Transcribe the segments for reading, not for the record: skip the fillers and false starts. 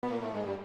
Hello.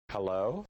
Hello?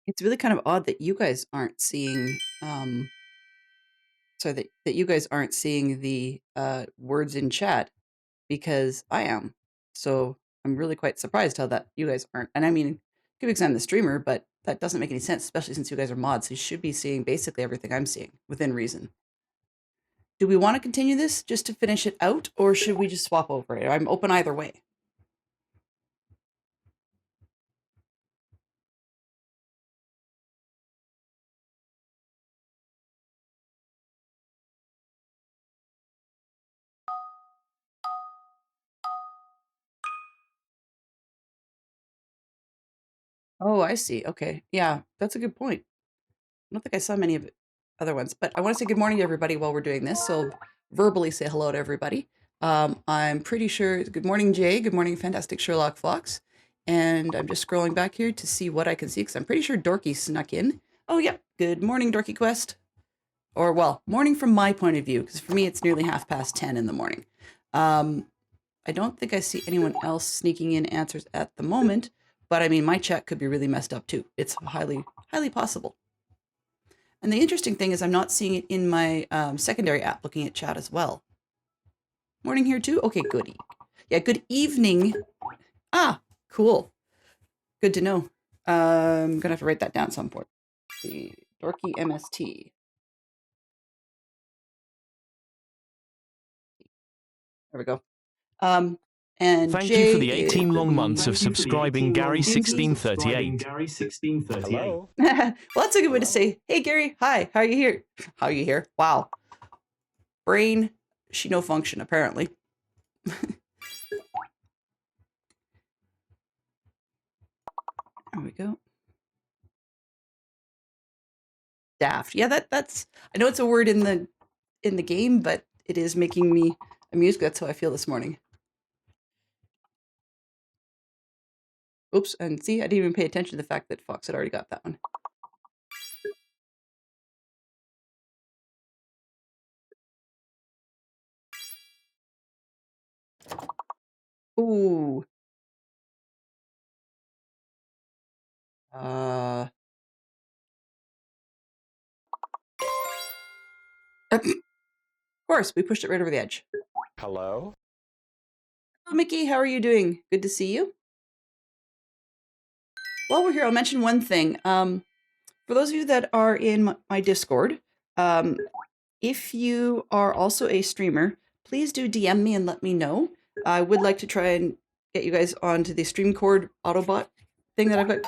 It's really kind of odd that you guys aren't seeing, sorry, that you guys aren't seeing the words in chat because I am. So I'm really quite surprised how that you guys aren't. And I mean, could be because I'm the streamer, but that doesn't make any sense, especially since you guys are mods. So you should be seeing basically everything I'm seeing within reason. Do we want to continue this just to finish it out, or should we just swap over it? I'm open either way. Oh, I see. Okay. Yeah, that's a good point. I don't think I saw many of the other ones, but I want to say good morning to everybody while we're doing this. So verbally say hello to everybody. I'm pretty sure, good morning, Jay. Good morning, Fantastic Sherlock Fox. And I'm just scrolling back here to see what I can see because I'm pretty sure Dorky snuck in. Oh, yeah. Good morning, Dorky Quest. Or, well, morning from my point of view, because for me it's nearly 10:30 in the morning. I don't think I see anyone else sneaking in answers at the moment, but I mean, my chat could be really messed up too. It's highly, highly possible. And the interesting thing is I'm not seeing it in my secondary app looking at chat as well. Morning here too? Okay, good. Yeah, good evening. Ah, cool. Good to know. I'm going to have to write that down at some point. The Dorky MST. There we go. And thank Jay, you for the 18 long months of subscribing, Gary1638. Hello. Well, that's a good way to say, hey, Gary, hi, how are you here? How are you here? Wow. Brain, she no function, apparently. There we go. Daft. Yeah, that's, I know it's a word in the game, but it is making me amused. That's how I feel this morning. Oops, and see, I didn't even pay attention to the fact that Fox had already got that one. Ooh. Of course, we pushed it right over the edge. Hello. Hello, Mickey. How are you doing? Good to see you. While we're here, I'll mention one thing. For those of you that are in my Discord, if you are also a streamer, please do DM me and let me know. I would like to try and get you guys onto the StreamCord Autobot thing that I've got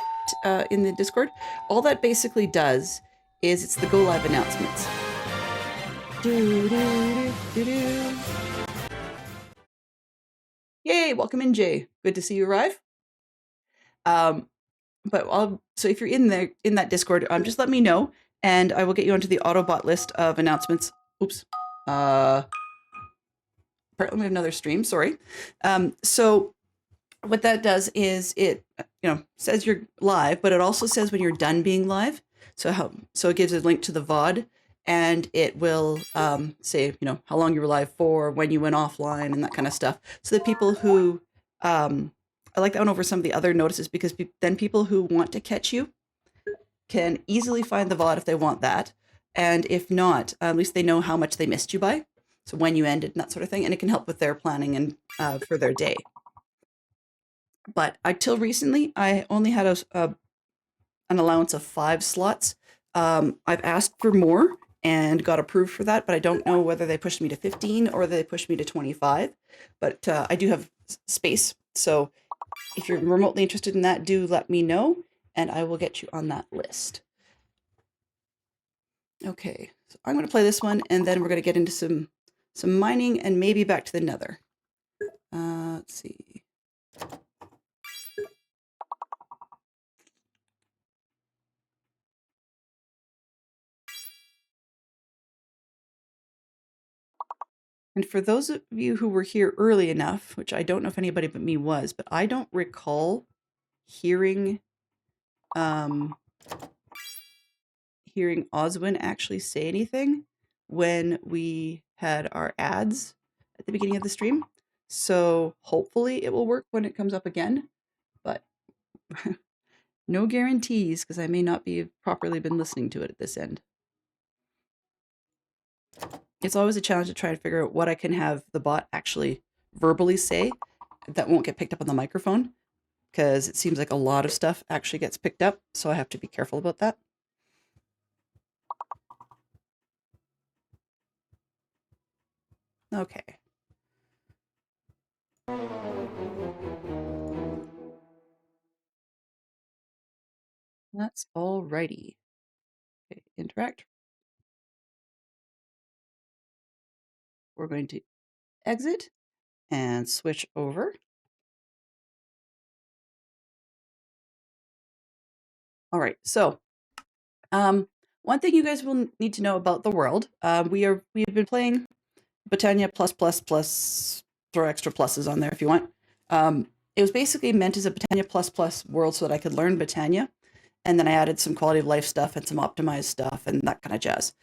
in the Discord. All that basically does is it's the go live announcements. Yay, welcome in, Jay. Good to see you arrive. So if you're in that Discord, just let me know, and I will get you onto the Autobot list of announcements. Oops. Apparently we have another stream. Sorry. So what that does is it says you're live, but it also says when you're done being live. So it gives a link to the VOD, and it will say how long you were live for, when you went offline, and that kind of stuff. So that people who I like that one over some of the other notices because then people who want to catch you can easily find the VOD if they want that. And if not, at least they know how much they missed you by. So when you ended and that sort of thing. And it can help with their planning and for their day. But until recently, I only had an allowance of 5 slots. I've asked for more and got approved for that, but I don't know whether they pushed me to 15 or they pushed me to 25. But I do have space. So if you're remotely interested in that, do let me know, and I will get you on that list. Okay, so I'm going to play this one, and then we're going to get into some mining and maybe back to the nether. Let's see. And for those of you who were here early enough, which I don't know if anybody but me was, but I don't recall hearing Oswin actually say anything when we had our ads at the beginning of the stream. So hopefully it will work when it comes up again. But No guarantees, because I may not be properly been listening to it at this end. It's always a challenge to try to figure out what I can have the bot actually verbally say that won't get picked up on the microphone, because it seems like a lot of stuff actually gets picked up, so I have to be careful about that. Okay. That's alrighty. Okay, interact. We're going to exit and switch over. All right, so one thing you guys will need to know about the world, we've been playing Botania plus, throw extra pluses on there if you want. It was basically meant as a Botania plus world so that I could learn Botania, and then I added some quality of life stuff and some optimized stuff and that kind of jazz.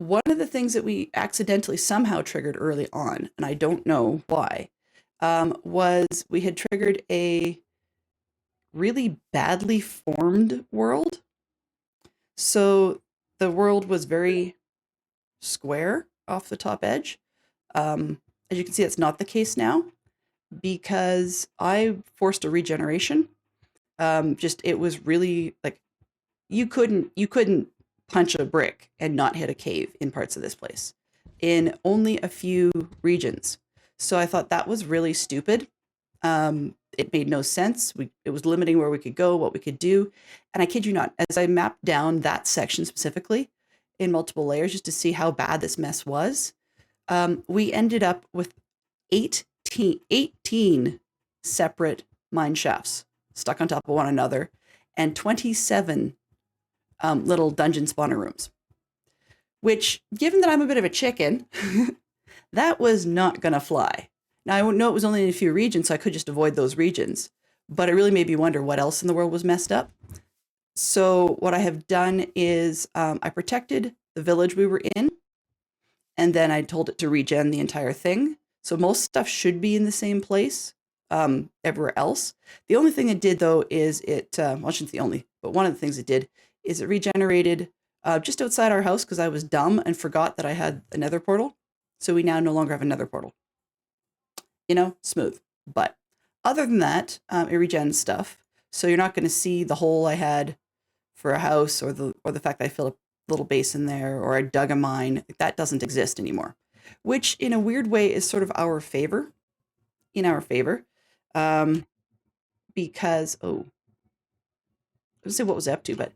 One of the things that we accidentally somehow triggered early on, and I don't know why, was we had triggered a really badly formed world. So the world was very square off the top edge. As you can see, that's not the case now because I forced a regeneration. It was really like you couldn't punch a brick and not hit a cave in parts of this place in only a few regions. So I thought that was really stupid. It made no sense. It was limiting where we could go, what we could do. And I kid you not, as I mapped down that section specifically in multiple layers just to see how bad this mess was, we ended up with 18 separate mine shafts stuck on top of one another and 27 little dungeon spawner rooms, which, given that I'm a bit of a chicken, that was not going to fly. Now, I know it was only in a few regions, so I could just avoid those regions, but it really made me wonder what else in the world was messed up. So what I have done is I protected the village we were in, and then I told it to regen the entire thing. So most stuff should be in the same place everywhere else. The only thing it did, though, is well, I shouldn't say the only, but one of the things it did is it regenerated just outside our house because I was dumb and forgot that I had a nether portal. So we now no longer have a nether portal. You know, smooth. But other than that, it regens stuff. So you're not going to see the hole I had for a house or the fact that I filled a little basin there or I dug a mine. That doesn't exist anymore, which in a weird way is sort of in our favor. Because, I don't say what was I up to, but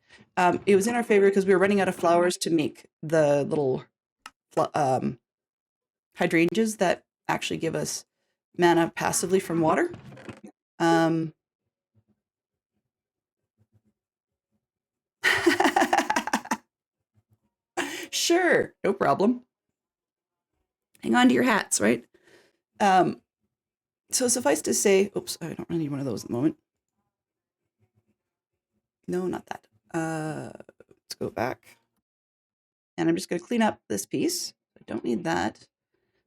it was in our favor because we were running out of flowers to make the little hydrangeas that actually give us mana passively from water. Sure, no problem. Hang on to your hats, right? So suffice to say, oops, I don't really need one of those at the moment. No, not that. Let's go back. And I'm just going to clean up this piece. I don't need that.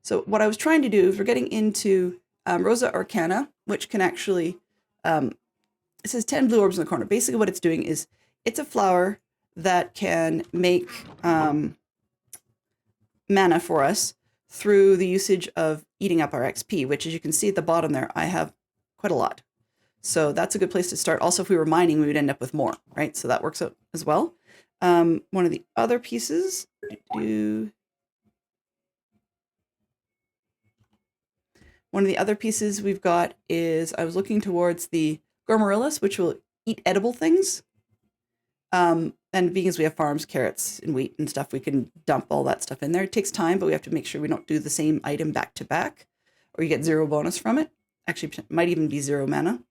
So what I was trying to do is we're getting into Rosa Arcana, which can actually, it says 10 blue orbs in the corner. Basically what it's doing is it's a flower that can make mana for us through the usage of eating up our XP, which as you can see at the bottom there, I have quite a lot. So that's a good place to start. Also, if we were mining, we would end up with more, right? So that works out as well. One of the other pieces, we've got is I was looking towards the Gormarillus, which will eat edible things. And being as we have farms, carrots and wheat and stuff, we can dump all that stuff in there. It takes time, but we have to make sure we don't do the same item back to back or you get 0 bonus from it. Actually, it might even be 0 mana.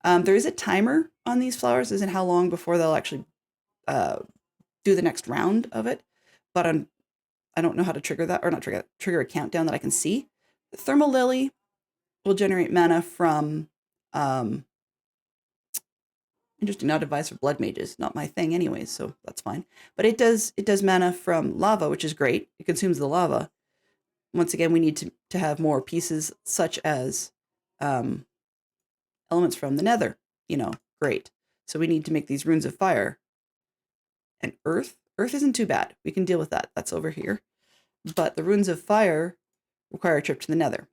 There is a timer on these flowers as in how long before they'll actually do the next round of it. But I don't know how to trigger that, or not trigger a countdown that I can see. The Thermal Lily will generate mana from interesting, not advised for blood mages, not my thing anyways, so that's fine. But it does mana from lava, which is great. It consumes the lava. Once again, we need to have more pieces such as elements from the nether, Great. So we need to make these runes of fire. And earth? Earth isn't too bad. We can deal with that. That's over here. But the runes of fire require a trip to the nether.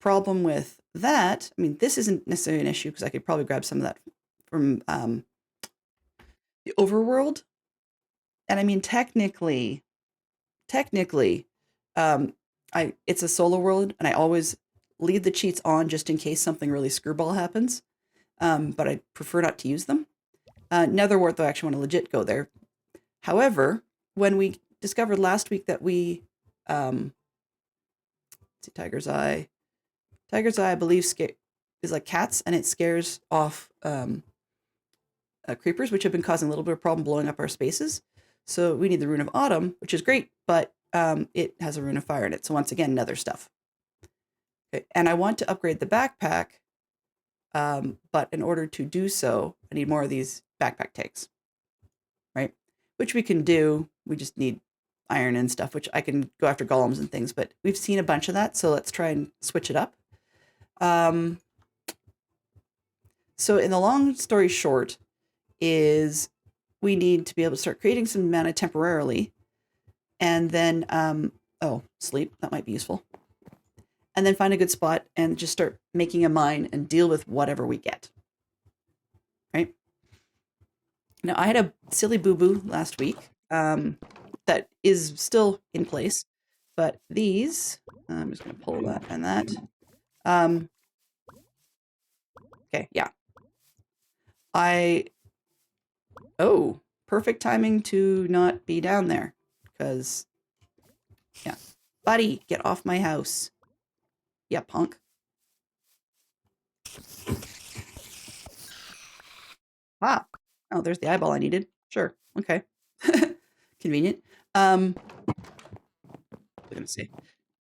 Problem with that, I mean, this isn't necessarily an issue because I could probably grab some of that from the overworld. And I mean, technically, it's a solo world, and I always leave the cheats on just in case something really screwball happens. But I prefer not to use them. Netherwart, though, I actually want to legit go there. However, when we discovered last week that we, let's see, Tiger's Eye, I believe, is like cats, and it scares off creepers, which have been causing a little bit of problem blowing up our spaces. So we need the Rune of Autumn, which is great, but it has a Rune of Fire in it. So once again, nether stuff. Okay. And I want to upgrade the backpack, but in order to do so, I need more of these backpack tags, right? Which we can do. We just need iron and stuff, which I can go after golems and things, but we've seen a bunch of that, so let's try and switch it up. So in the long story short is we need to be able to start creating some mana temporarily, and then, sleep, that might be useful. And then find a good spot and just start making a mine and deal with whatever we get, right? Now, I had a silly boo-boo last week that is still in place, but these, I'm just going to pull that and that. Okay, yeah. Perfect timing to not be down there, because, yeah. Buddy, get off my house. Yeah, punk. Ah. Oh, there's the eyeball I needed. Sure. Okay. Convenient. What did I say?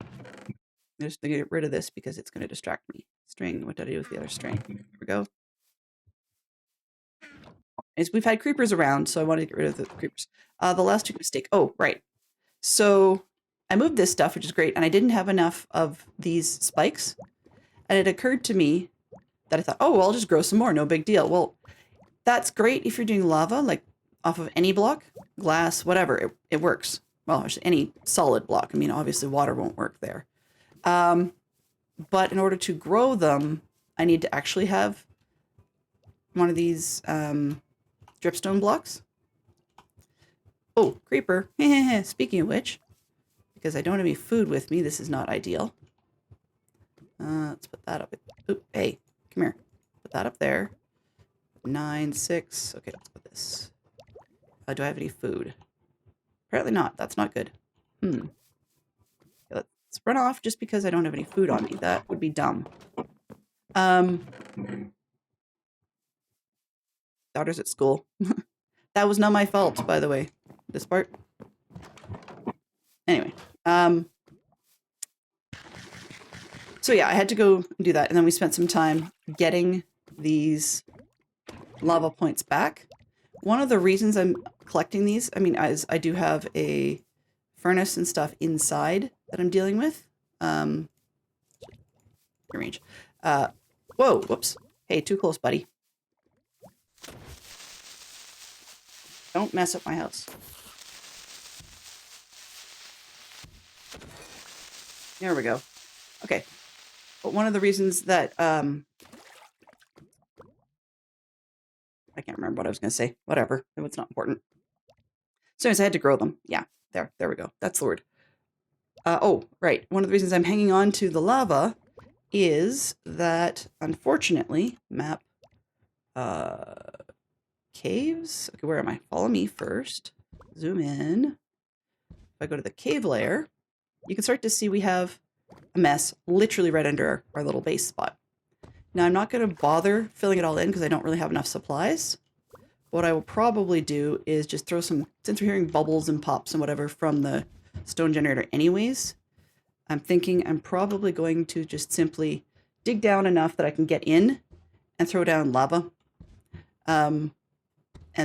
I'm just going to get rid of this because it's going to distract me. String. What did I do with the other string? Here we go. We've had creepers around, so I wanted to get rid of the creepers. The last two mistake. Oh, right. So I moved this stuff, which is great, and I didn't have enough of these spikes. And it occurred to me that I thought, oh, well, I'll just grow some more. No big deal. Well, that's great if you're doing lava, like off of any block, glass, whatever. It works. Well, any solid block. I mean, obviously water won't work there. But in order to grow them, I need to actually have one of these dripstone blocks. Oh, creeper. Speaking of which, because I don't have any food with me, this is not ideal. Let's put that up. Oop, hey, come here. Put that up there. 9, 6. Okay, let's put this. Do I have any food? Apparently not. That's not good. Okay, let's run off just because I don't have any food on me. That would be dumb. Daughter's at school. That was not my fault, by the way. This part. Anyway. So yeah, I had to go do that. And then we spent some time getting these lava points back. One of the reasons I'm collecting these, I mean, I do have a furnace and stuff inside that I'm dealing with. Range. Whoa, whoops. Hey, too close, buddy. Don't mess up my house. There we go. Okay. But one of the reasons that, I can't remember what I was going to say. Whatever. It's not important. So anyways, I had to grow them. Yeah. There we go. That's the word. Oh, right. One of the reasons I'm hanging on to the lava is that, unfortunately, map, caves. Okay, where am I? Follow me first. Zoom in. If I go to the cave layer, you can start to see we have a mess literally right under our little base spot. Now, I'm not going to bother filling it all in because I don't really have enough supplies. What I will probably do is just throw some, since we're hearing bubbles and pops and whatever from the stone generator anyways, I'm thinking I'm probably going to just simply dig down enough that I can get in and throw down lava. And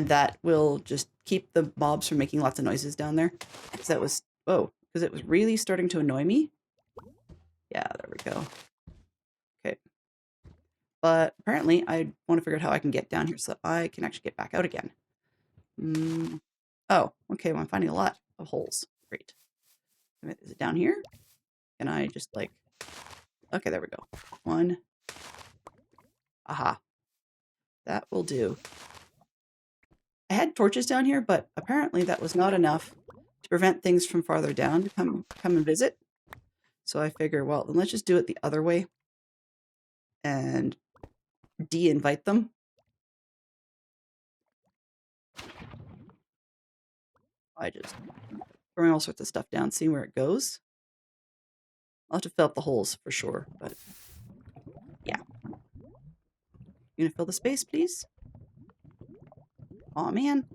that will just keep the mobs from making lots of noises down there. Because that was, because it was really starting to annoy me. Yeah, there we go. Okay. But apparently I want to figure out how I can get down here so that I can actually get back out again. Oh, okay. Well, I'm finding a lot of holes. Great. Is it down here? Can I just like... Okay, there we go. One. Aha. That will do. I had torches down here, but apparently that was not enough to prevent things from farther down to come and visit. So I figure, well, then let's just do it the other way and de-invite them. I just throwing all sorts of stuff down, seeing where it goes. I'll have to fill up the holes for sure, but yeah. You gonna fill the space, please? Aw, man.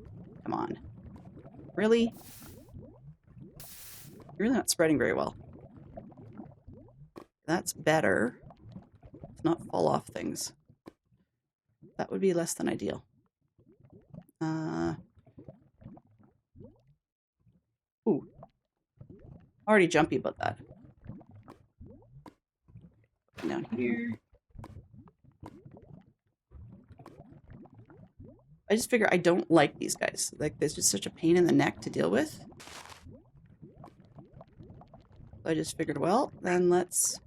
Come on. Really? You're really not spreading very well. That's better. Let's not fall off things. That would be less than ideal. Ooh. Already jumpy about that. Down here. I just figure I don't like these guys. Like, there's just such a pain in the neck to deal with. I just figured, well, then let's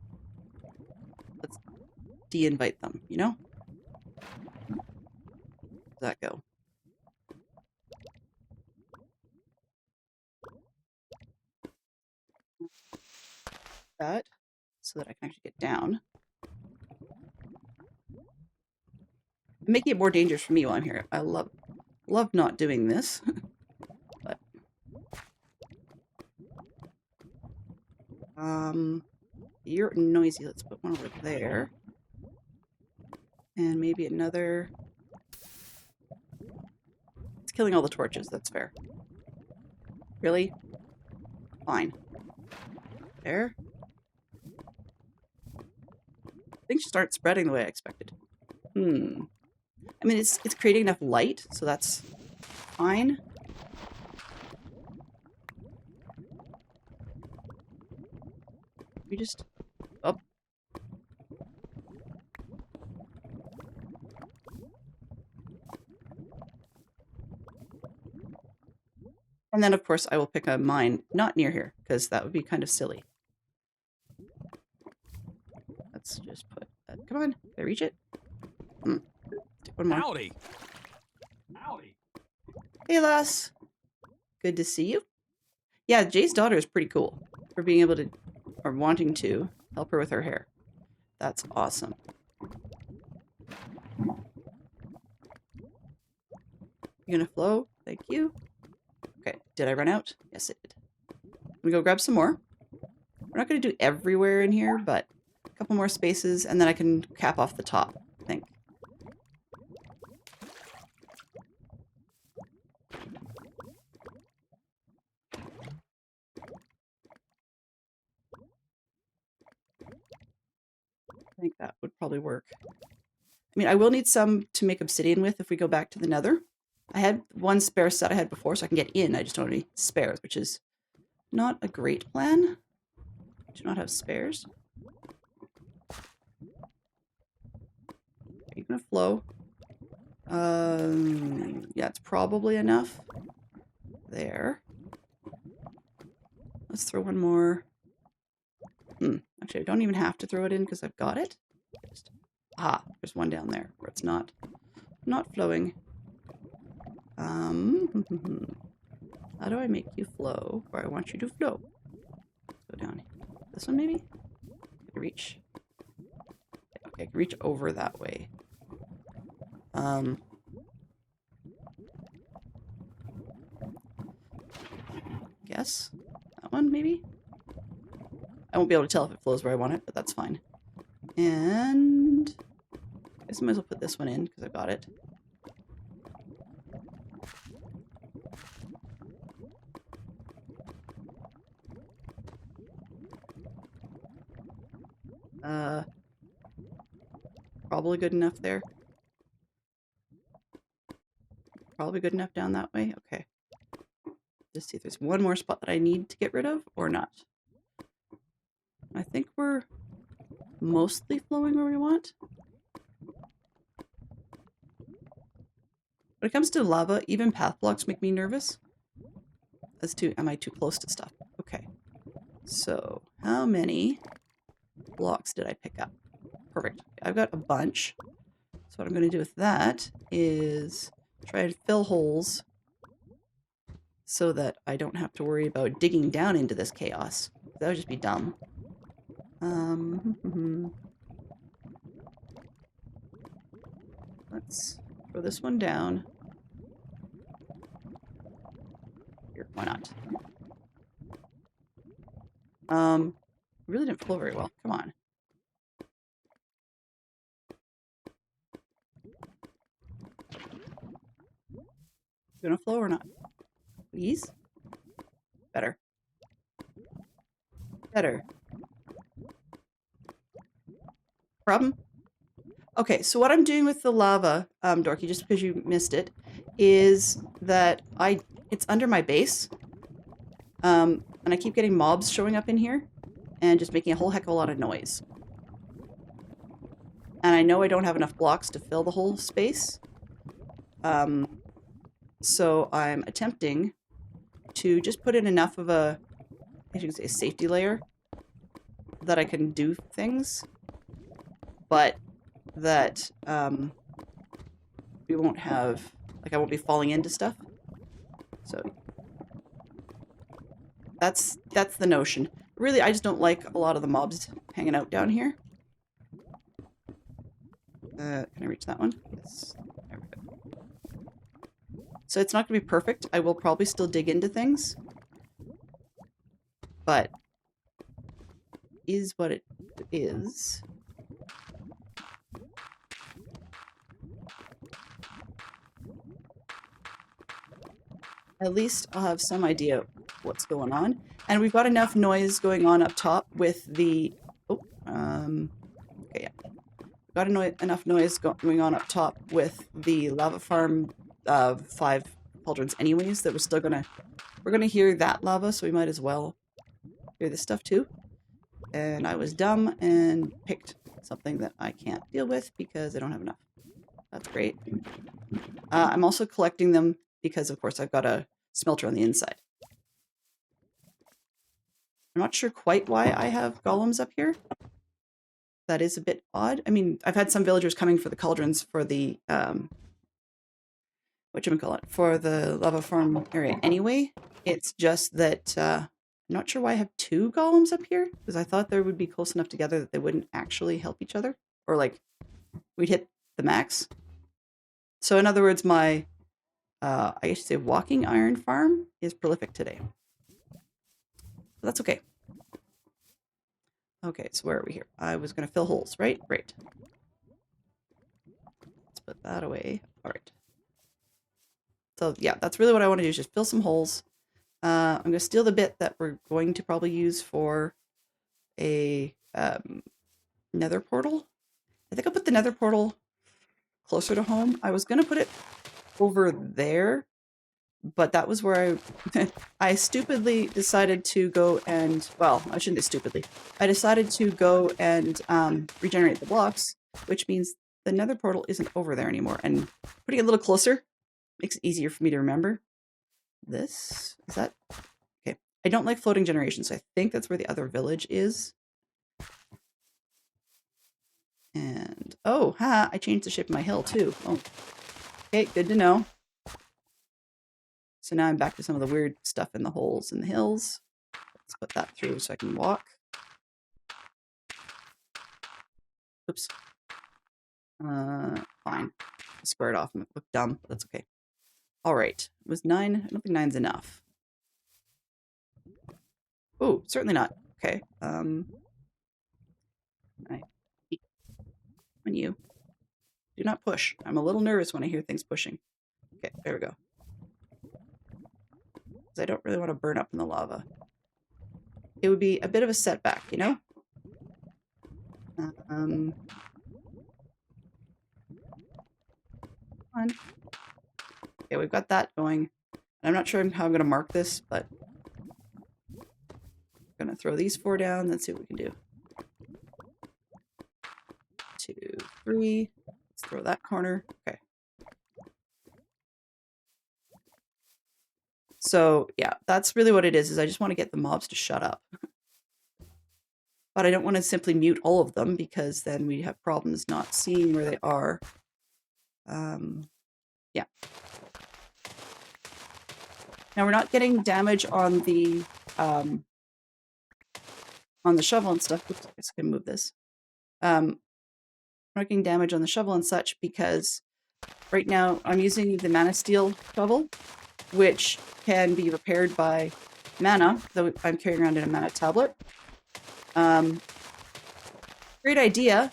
de-invite them, you know? How's that go? That, so that I can actually get down. I'm making it more dangerous for me while I'm here. I love not doing this. But you're noisy. Let's put one over there. And maybe another. It's killing all the torches, that's fair. Really? Fine. There. Things should start spreading the way I expected. I mean, it's creating enough light, so that's fine. We just... Oh. And then, of course, I will pick a mine not near here, because that would be kind of silly. Let's just put that... Come on, did I reach it? One more. Howdy. Howdy. Hey, lass. Good to see you. Yeah, Jay's daughter is pretty cool for being able to, or wanting to, help her with her hair. That's awesome. You gonna flow? Thank you. Okay, did I run out? Yes, it did. I'm gonna go grab some more. We're not gonna do everywhere in here, but a couple more spaces, and then I can cap off the top, I think. I think that would probably work. I mean, I will need some to make obsidian with if we go back to the nether. I had one spare set I had before, so I can get in. I just don't have any spares, which is not a great plan. I do not have spares. Are you gonna flow? Yeah, it's probably enough. There. Let's throw one more. Actually, I don't even have to throw it in because I've got it. Just, there's one down there where it's not flowing. How do I make you flow where I want you to flow? Go down. This one maybe? I can reach. Okay, I can reach over that way. Guess that one maybe? I won't be able to tell if it flows where I want it, but that's fine. And I guess I might as well put this one in because I've got it. Probably good enough there. Probably good enough down that way. Okay. Just see if there's one more spot that I need to get rid of or not. I think we're mostly flowing where we want. When it comes to lava, even path blocks make me nervous. Am I too close to stuff? Okay. So, how many blocks did I pick up? Perfect. I've got a bunch. So what I'm going to do with that is try to fill holes so that I don't have to worry about digging down into this chaos. That would just be dumb. Let's throw this one down. Here, why not? Really didn't flow very well. Come on. Gonna flow or not? Please? Better. Better. Problem? Okay, so what I'm doing with the lava, Dorky, just because you missed it, is that it's under my base. And I keep getting mobs showing up in here and just making a whole heck of a lot of noise. And I know I don't have enough blocks to fill the whole space. So I'm attempting to just put in enough of a, I should say, a safety layer that I can do things, but that we won't have, like, I won't be falling into stuff. So that's the notion. Really, I just don't like a lot of the mobs hanging out down here. Can I reach that one? Yes. There we go. So it's not going to be perfect. I will probably still dig into things. But is what it is. At least I'll have some idea what's going on. And we've got enough noise going on up top with the... Oh, okay, yeah. We've got enough noise going on up top with the lava farm 5 cauldrons anyways that we're still gonna... We're gonna hear that lava, so we might as well hear this stuff too. And I was dumb and picked something that I can't deal with because I don't have enough. That's great. I'm also collecting them because, of course, I've got a smelter on the inside. I'm not sure quite why I have golems up here. That is a bit odd. I mean, I've had some villagers coming for the cauldrons for the, for the lava farm area anyway. It's just that, I'm not sure why I have 2 golems up here, because I thought they would be close enough together that they wouldn't actually help each other. Or, like, we'd hit the max. So, in other words, my, I guess you'd say walking iron farm is prolific today. But that's okay. Okay, so where are we here? I was going to fill holes, right? Great. Let's put that away. All right. So, yeah, that's really what I want to do is just fill some holes. I'm going to steal the bit that we're going to probably use for a nether portal. I think I'll put the nether portal closer to home. I was going to put it over there, but that was where I stupidly decided to go and, well, I shouldn't say stupidly. I decided to go and regenerate the blocks, which means the nether portal isn't over there anymore. And putting it a little closer makes it easier for me to remember. This? Is that? Okay. I don't like floating generations, so I think that's where the other village is. And, oh, I changed the shape of my hill too. Oh. Okay, good to know. So now I'm back to some of the weird stuff in the holes in the hills. Let's put that through so I can walk. Oops. Fine. I squared off and it looked dumb, but that's okay. All right. It was 9. I don't think 9's enough. Oh, certainly not. Okay. Right. On you. Do not push. I'm a little nervous when I hear things pushing. Okay, there we go. Because I don't really want to burn up in the lava. It would be a bit of a setback, you know? Come on. Okay, we've got that going. I'm not sure how I'm going to mark this, but I'm going to throw these 4 down. Let's see what we can do. 2, 3. Let's throw that corner. Okay. So yeah, that's really what it is I just want to get the mobs to shut up. But I don't want to simply mute all of them because then we have problems not seeing where they are. Yeah. Now we're not getting damage on the shovel and stuff. Oops, I guess I can move this. We're not getting damage on the shovel and such because right now I'm using the Mana Steel shovel, which can be repaired by mana, though I'm carrying around in a mana tablet. Great idea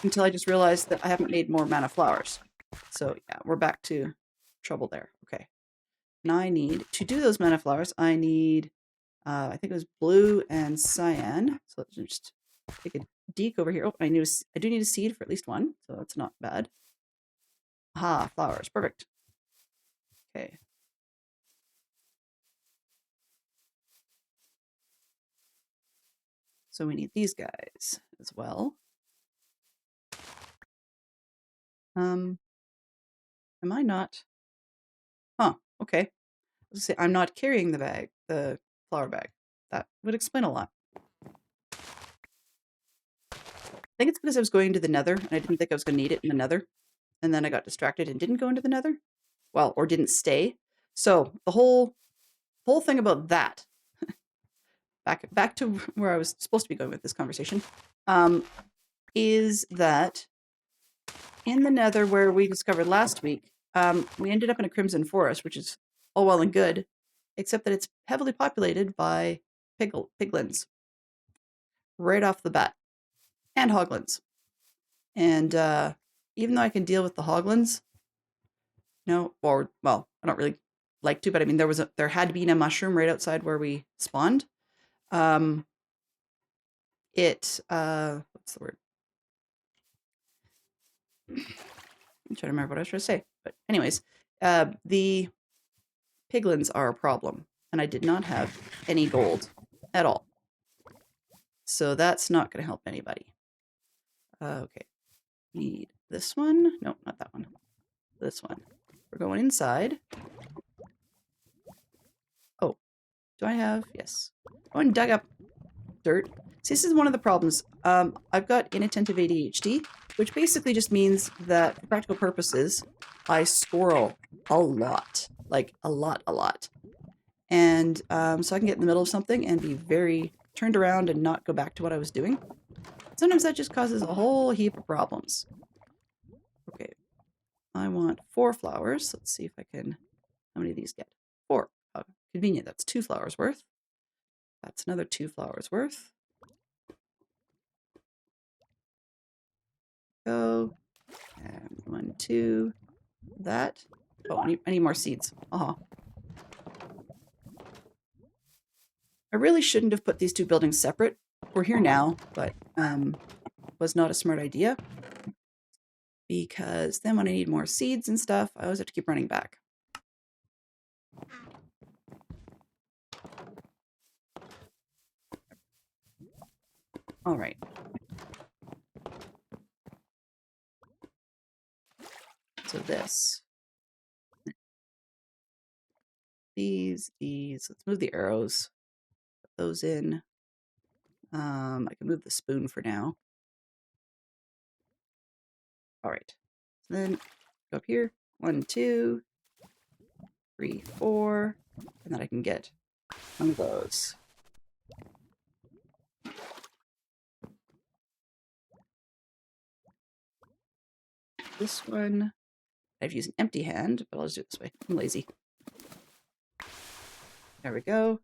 until I just realized that I haven't made more mana flowers. So yeah, we're back to trouble there. Okay. And I need, to do those mana flowers, I need, I think it was blue and cyan. So let's just take a deke over here. Oh, I do need a seed for at least one, so that's not bad. Aha, flowers. Perfect. Okay. So we need these guys as well. Am I not? Huh, okay. I was gonna say, I'm not carrying the bag, the flower bag. That would explain a lot. I think it's because I was going to the nether, and I didn't think I was going to need it in the nether. And then I got distracted and didn't go into the nether. Well, or didn't stay. So the whole thing about that, back to where I was supposed to be going with this conversation, is that in the nether where we discovered last week, we ended up in a crimson forest, which is all well and good, except that it's heavily populated by piglins right off the bat, and hoglins. And even though I can deal with the hoglins, no, or well, I don't really like to, but I mean there had been a mushroom right outside where we spawned. What's the word? I'm trying to remember what I was trying to say. But anyways, the piglins are a problem, and I did not have any gold at all. So that's not going to help anybody. Okay. Need this one. No, not that one. This one. We're going inside. Oh, do I have? Yes. Oh, and dug up dirt. See, this is one of the problems. I've got inattentive ADHD, which basically just means that for practical purposes, I squirrel a lot. Like, a lot. And so I can get in the middle of something and be very turned around and not go back to what I was doing. Sometimes that just causes a whole heap of problems. Okay. I want 4 flowers. Let's see if I can... How many of these get? 4. Oh, convenient. That's 2 flowers worth. That's another 2 flowers worth. Go. And 1, 2. That. Oh, I need more seeds. I really shouldn't have put these 2 buildings separate. We're here now, but was not a smart idea. Because then when I need more seeds and stuff, I always have to keep running back. All right. So this. These. Let's move the arrows. Put those in. I can move the spoon for now. All right. So then go up here. 1, 2, 3, 4. And then I can get one of those. This one. I've used an empty hand, but I'll just do it this way. I'm lazy. There we go.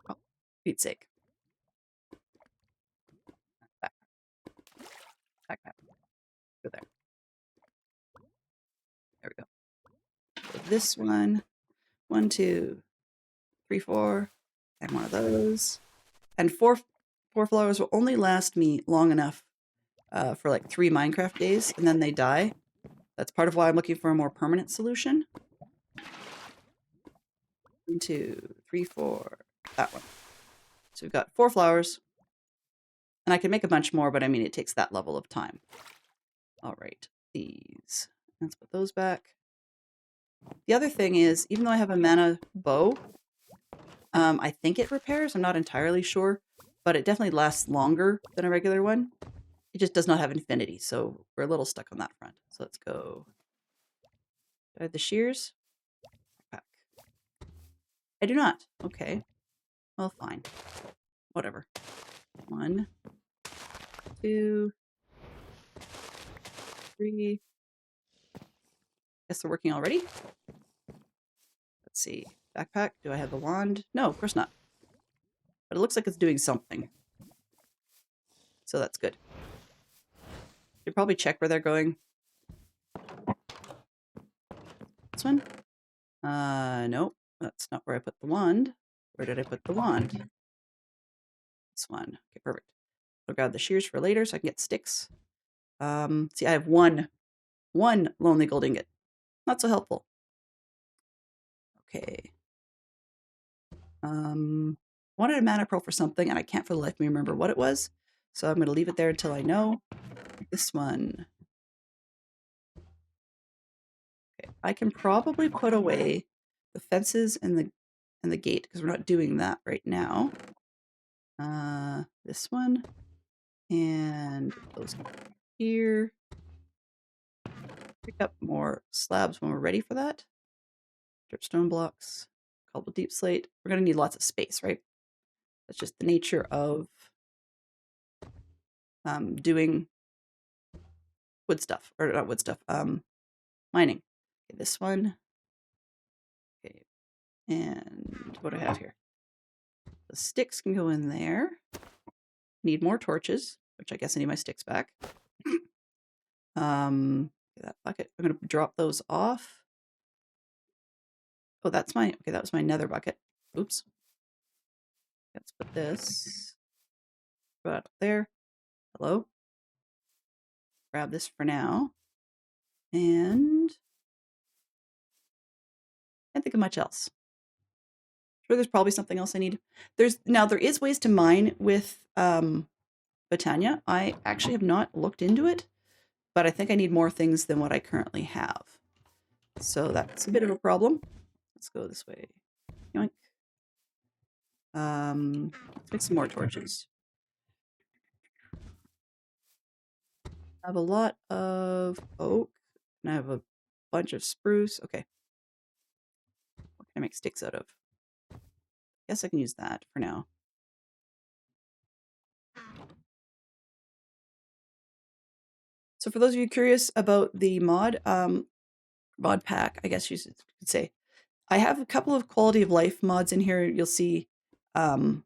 Oh, Pete's sake. Back. Go there. There we go. So this one. 1, 2, 3, 4. And one of those. And 4 flowers will only last me long enough for like 3 Minecraft days, and then they die. That's part of why I'm looking for a more permanent solution. 1, 2, 3, 4. That one. So we've got 4 flowers. And I can make a bunch more, but I mean, it takes that level of time. All right. These. Let's put those back. The other thing is, even though I have a mana bow, I think it repairs. I'm not entirely sure, but it definitely lasts longer than a regular one. It just does not have infinity, so we're a little stuck on that front. So let's go. Do I have the shears? Back. I do not. Okay. Well, fine. Whatever. 1, 2, 3. Guess they're working already. Let's see. Backpack. Do I have the wand? No, of course not. But it looks like it's doing something. So that's good. Should probably check where they're going. This one? Nope. That's not where I put the wand. Where did I put the wand? This one. Okay, perfect. I'll grab the shears for later so I can get sticks. See, I have one lonely gold ingot. Not so helpful. Okay. Wanted a mana pearl for something, and I can't for the life of me remember what it was. So I'm going to leave it there until I know. This one. Okay. I can probably put away the fences and the gate because we're not doing that right now. This one and those here. Pick up more slabs when we're ready for that. Dirt stone blocks, cobble deep slate. We're going to need lots of space, right? That's just the nature of doing wood stuff, or not wood stuff, mining. Okay, this one. Okay, and what do I have here? The sticks can go in there. Need more torches, which I guess I need my sticks back. That bucket. I'm going to drop those off. Oh, that's my, okay, that was my nether bucket. Oops. Let's put this right up there. Hello. Grab this for now. And can't think of much else. Sure, there's probably something else I need. There is ways to mine with Botania. I actually have not looked into it, but I think I need more things than what I currently have. So that's a bit of a problem. Let's go this way. Yoink. Let's make some more torches. I have a lot of oak, and I have a bunch of spruce. Okay. What can I make sticks out of? I guess I can use that for now. So for those of you curious about the mod pack, I guess you could say, I have a couple of quality of life mods in here. You'll see, what's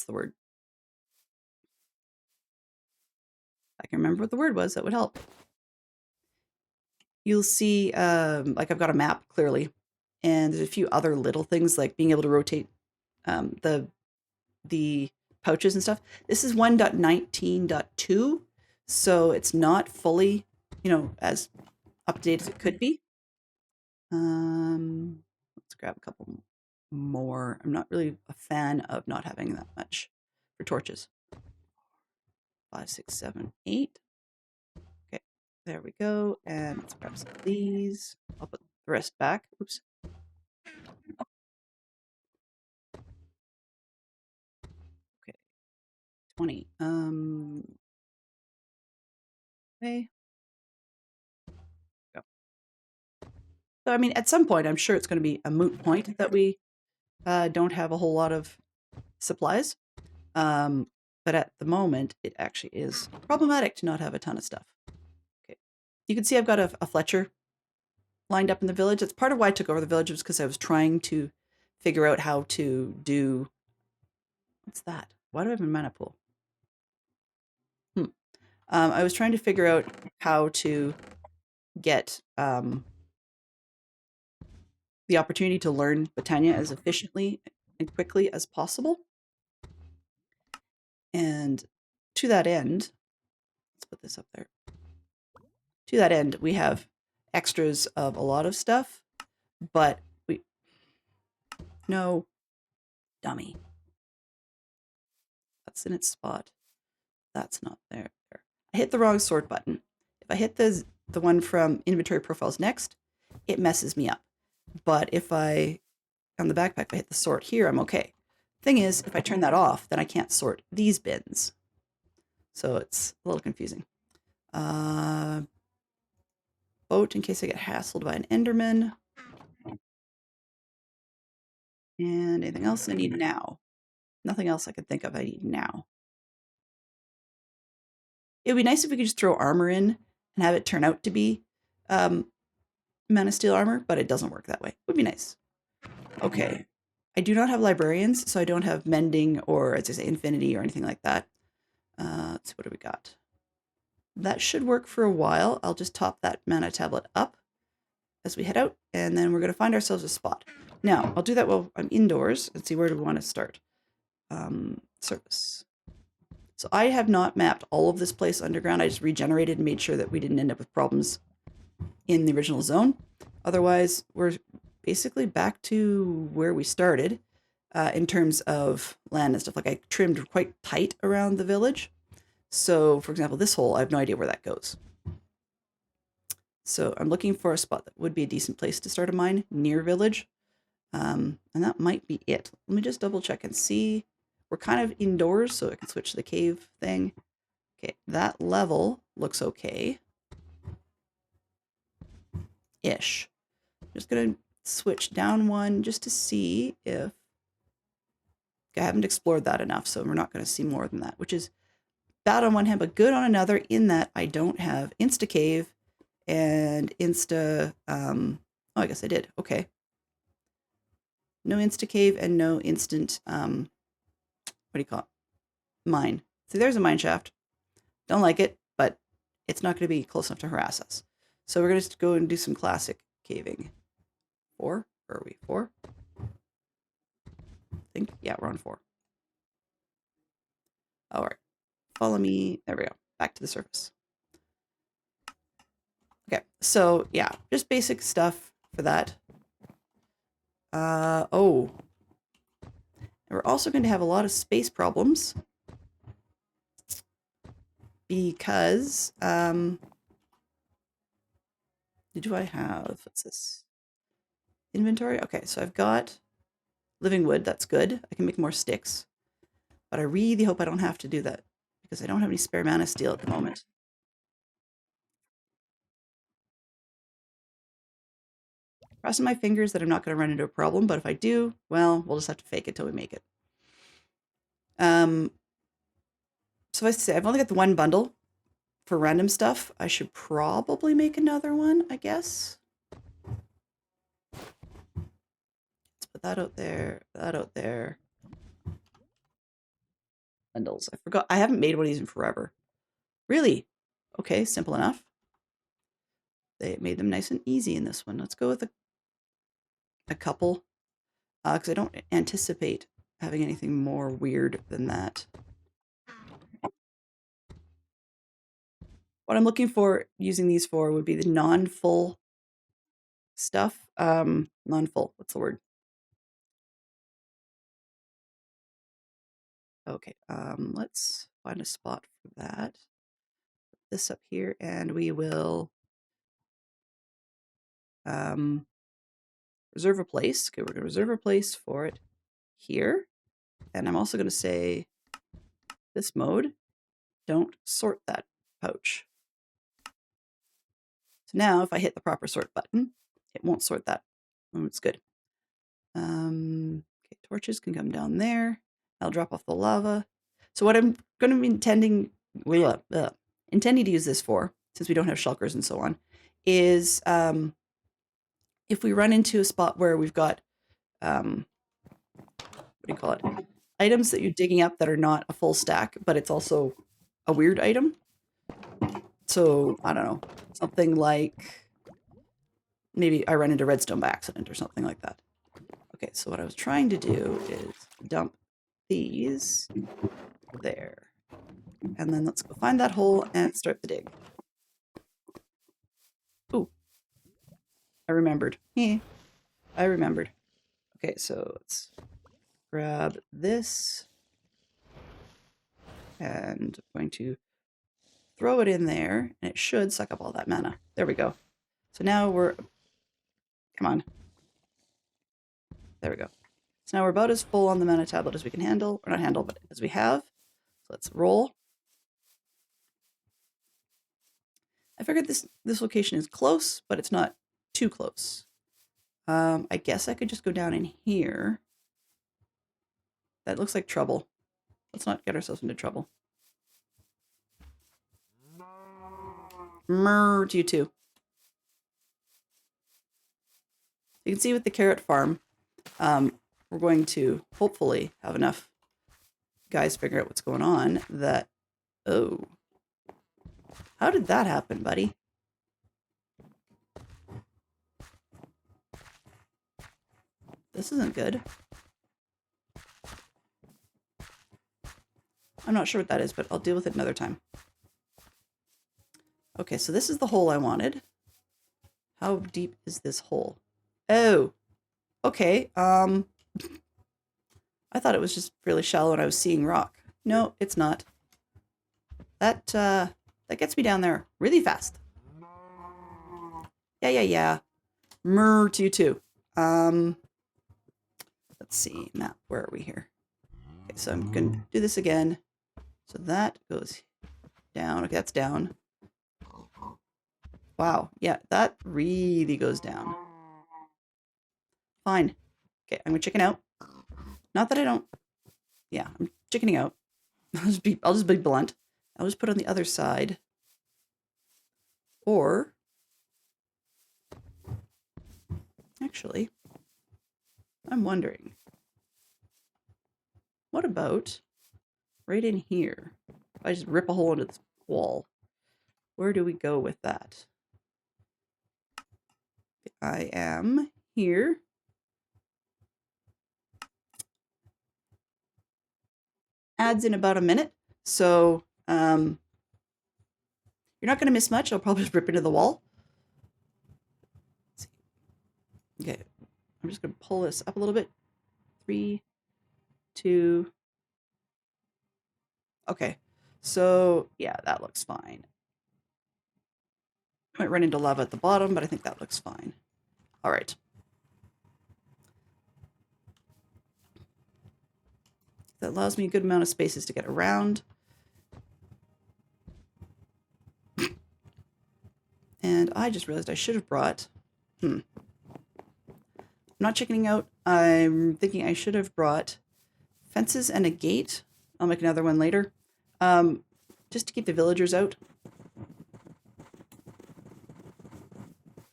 the word? If I can remember what the word was, that would help. You'll see, like I've got a map clearly, and there's a few other little things like being able to rotate the pouches and stuff. This is 1.19.2, so it's not fully, as up to date as it could be. Let's grab a couple more. I'm not really a fan of not having that much for torches. 5, 6, 7, 8. Okay, there we go. And let's grab some of these. I'll put the rest back. Oops. Okay, 20. Okay. Go. So, I mean, at some point, I'm sure it's going to be a moot point that we don't have a whole lot of supplies. But at the moment, it actually is problematic to not have a ton of stuff. Okay, you can see I've got a Fletcher lined up in the village. That's part of why I took over the village, was because I was trying to figure out how to do. What's that? Why do I have a mana pool? I was trying to figure out how to get the opportunity to learn Botania as efficiently and quickly as possible. And to that end, let's put this up there. To that end, we have extras of a lot of stuff, but no, dummy. That's in its spot. That's not there. I hit the wrong sort button. If I hit the the one from inventory profiles next, it messes me up. But if I, on the backpack, if I hit the sort here, I'm okay. Thing is, if I turn that off, then I can't sort these bins. So it's a little confusing. Boat in case I get hassled by an Enderman. And anything else I need now? Nothing else I could think of I need now. It would be nice if we could just throw armor in and have it turn out to be Man of Steel armor, but it doesn't work that way. It would be nice. Okay. I do not have librarians, so I don't have mending or, as I say, infinity or anything like that. Let's see, what do we got? That should work for a while. I'll just top that mana tablet up as we head out, and then we're going to find ourselves a spot. Now, I'll do that while I'm indoors. Let's see, where do we want to start? Surface. So I have not mapped all of this place underground. I just regenerated and made sure that we didn't end up with problems in the original zone. Otherwise, we're basically back to where we started in terms of land and stuff. Like, I trimmed quite tight around the village. So, for example, this hole, I have no idea where that goes. So I'm looking for a spot that would be a decent place to start a mine near village. And that might be it. Let me just double check and see. We're kind of indoors, so I can switch to the cave thing. Okay, that level looks okay. Ish. Just going to switch down one just to see if... I haven't explored that enough, so we're not going to see more than that, which is bad on one hand, but good on another, in that I don't have Insta Cave and Insta... oh, I guess I did. Okay. No Insta Cave and no instant... what do you call it? Mine. See, there's a mine shaft. Don't like it, but it's not going to be close enough to harass us. So we're going to go and do some classic caving. 4? Or are we 4? I think. Yeah, we're on 4. All right. Follow me. There we go. Back to the surface. Okay. So, yeah, just basic stuff for that. Oh. We're also going to have a lot of space problems. Because, do I have, what's this? Inventory? Okay, so I've got living wood. That's good. I can make more sticks. But I really hope I don't have to do that, because I don't have any spare mana steel at the moment. Crossing my fingers that I'm not going to run into a problem, but if I do, well, we'll just have to fake it till we make it. So I say I've only got the one bundle for random stuff. I should probably make another one, I guess. Let's put that out there, that out there. Bundles. I forgot. I haven't made one of these in forever. Really? Okay, simple enough. They made them nice and easy in this one. Let's go with a couple, because I don't anticipate having anything more weird than that. What I'm looking for using these for would be the non-full stuff. Non-full, what's the word? Okay, let's find a spot for that. Put this up here, and we will reserve a place. Okay, we're going to reserve a place for it here. And I'm also going to say this mode, don't sort that pouch. So now if I hit the proper sort button, it won't sort that. Oh, it's good. Okay, torches can come down there. I'll drop off the lava. So what I'm going to be intending to use this for, since we don't have shulkers and so on, is if we run into a spot where we've got, what do you call it? Items that you're digging up that are not a full stack, but it's also a weird item. So, I don't know, something like, maybe I run into redstone by accident or something like that. Okay, so what I was trying to do is dump these there. And then let's go find that hole and start the dig. Ooh. I remembered. I remembered. Okay, so let's grab this. And I'm going to throw it in there, and it should suck up all that mana. There we go. So now we're... Come on. There we go. So now we're about as full on the mana tablet as we can handle. Or not handle, but as we have. So let's roll. I figured this location is close, but it's not too close. I guess I could just go down in here. That looks like trouble. Let's not get ourselves into trouble. Murr to you too. You can see with the carrot farm, we're going to hopefully have enough guys figure out what's going on that... Oh. How did that happen, buddy? This isn't good. I'm not sure what that is, but I'll deal with it another time. Okay, so this is the hole I wanted. How deep is this hole? Oh, okay. I thought it was just really shallow and I was seeing rock. No, it's not. That gets me down there really fast. Yeah. Murr to you too. Let's see, map, where are we here? Okay, so I'm gonna do this again. So that goes down. Okay, that's down. Wow, yeah, that really goes down. Fine. Okay, I'm gonna chicken out. Not that I don't... Yeah, I'm chickening out. I'll just be blunt. I'll just put it on the other side. Or... Actually, I'm wondering. What about right in here? If I just rip a hole into this wall, where do we go with that? I am here. Adds in about a minute, so you're not going to miss much. I'll probably just rip into the wall. Okay, I'm just going to pull this up a little bit. 3, 2. Okay, so yeah, that looks fine. Might run into lava at the bottom, but I think that looks fine. All right. That allows me a good amount of spaces to get around. And I just realized I should have brought... I'm not chickening out. I'm thinking I should have brought fences and a gate. I'll make another one later. Just to keep the villagers out.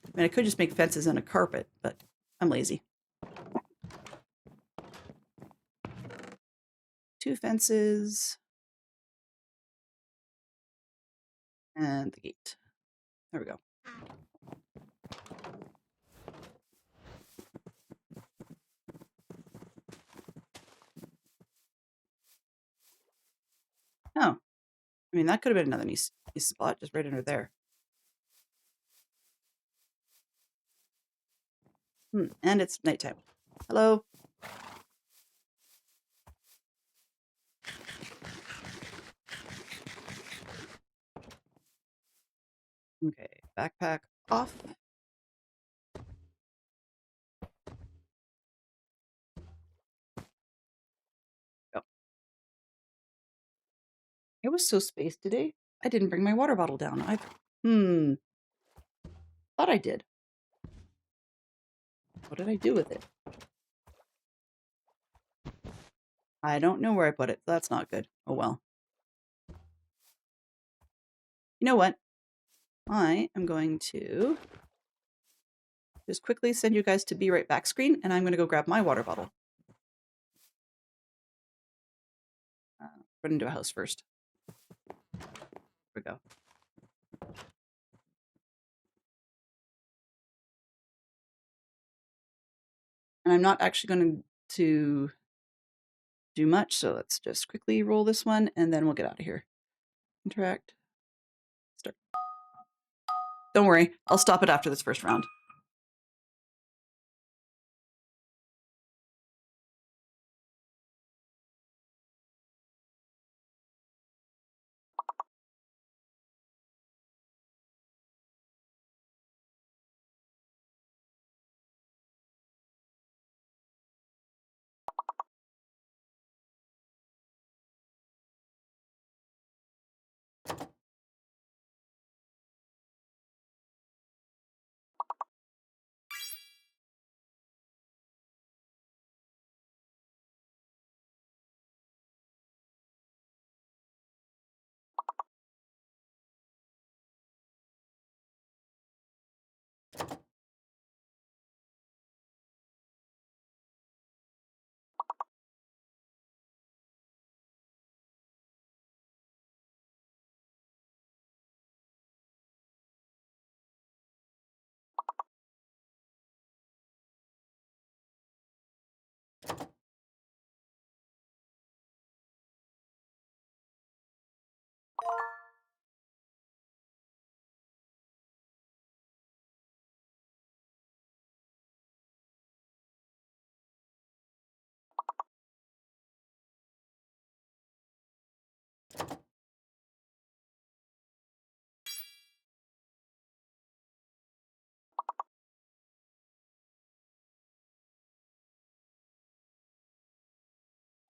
I mean, I could just make fences and a carpet, but I'm lazy. 2 fences. And the gate. There we go. Oh. I mean, that could have been another nice spot, just right under there. And it's nighttime. Hello. Okay, backpack off. Go. It was so spaced today. I didn't bring my water bottle down either. Thought I did. What did I do with it? I don't know where I put it. That's not good. Oh well. You know what? I am going to just quickly send you guys to be right back screen, and I'm going to go grab my water bottle. Run into a house first. There we go. And I'm not actually going to do much, so let's just quickly roll this one, and then we'll get out of here. Interact. Start. Don't worry, I'll stop it after this first round.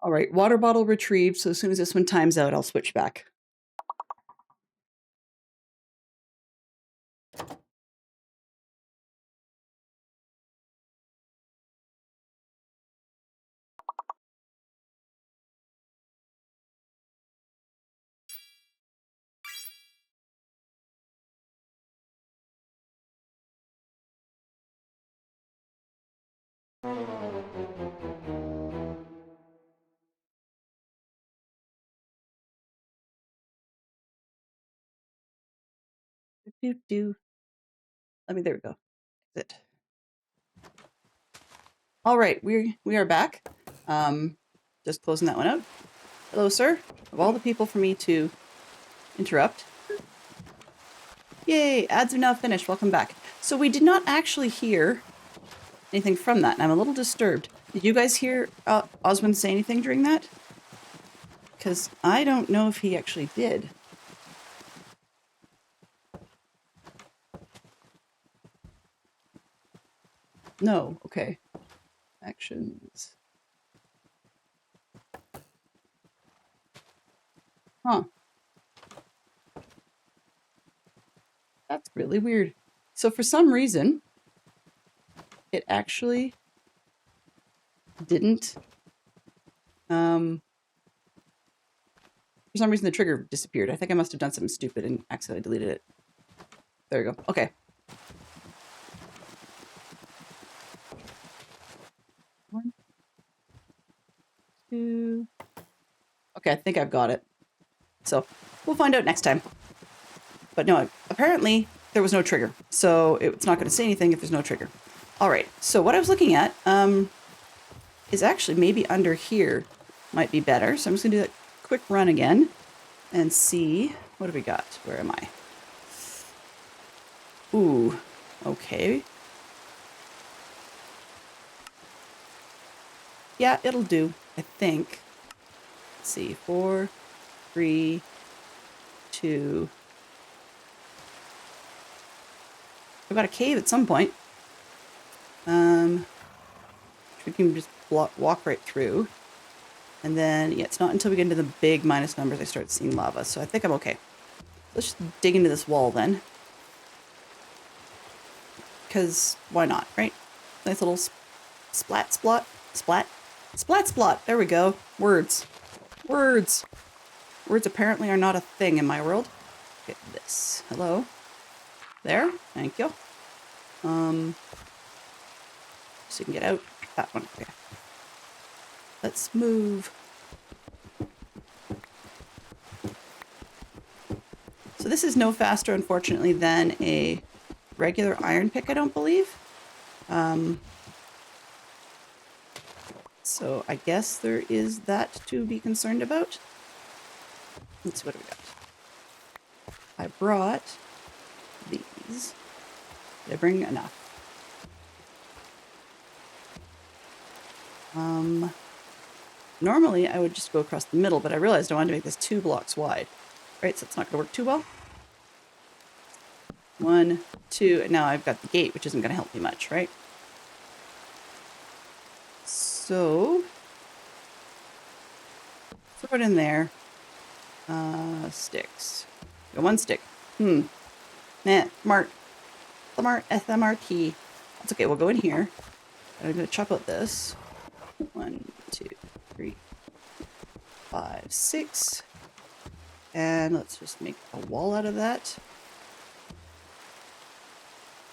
All right, water bottle retrieved. So as soon as this one times out, I'll switch back. There we go. That's it. All right, we are back. Just closing that one out. Hello, sir. Of all the people for me to interrupt. Yay, ads are now finished. Welcome back. So we did not actually hear anything from that, and I'm a little disturbed. Did you guys hear Osmond say anything during that? Because I don't know if he actually did. No, okay. Actions. Huh. That's really weird. So for some reason, it actually didn't. For some reason, the trigger disappeared. I think I must have done something stupid and accidentally deleted it. There we go. Okay. One, two. Okay, I think I've got it. So we'll find out next time. But no, apparently there was no trigger. So it's not going to say anything if there's no trigger. All right. So what I was looking at is actually maybe under here might be better. So I'm just going to do that quick run again and see. What do we got? Where am I? Ooh, okay. Yeah, it'll do, I think. Let's see, 4, 3, 2. We've got a cave at some point. We can just walk right through. And then, yeah, it's not until we get into the big minus numbers I start seeing lava. So I think I'm okay. Let's just dig into this wall then. Because why not, right? Nice little splat, splot, splat. Splat, splot. There we go. Words. Words. Words apparently are not a thing in my world. Get this. Hello. There. Thank you. So you can get out. That one. Okay. Let's move. So this is no faster, unfortunately, than a regular iron pick, I don't believe. So I guess there is that to be concerned about. Let's see what we got. I brought these. Did I bring enough? Normally I would just go across the middle, but I realized I wanted to make this 2 blocks wide. Right, so it's not going to work too well. 1, 2, and now I've got the gate, which isn't going to help me much, right? So, throw it in there. Sticks. Got 1 stick. Nah, smart. Smart SMRT. That's okay, we'll go in here. I'm going to chop out this. 1, 2, 3, 5, 6. And let's just make a wall out of that.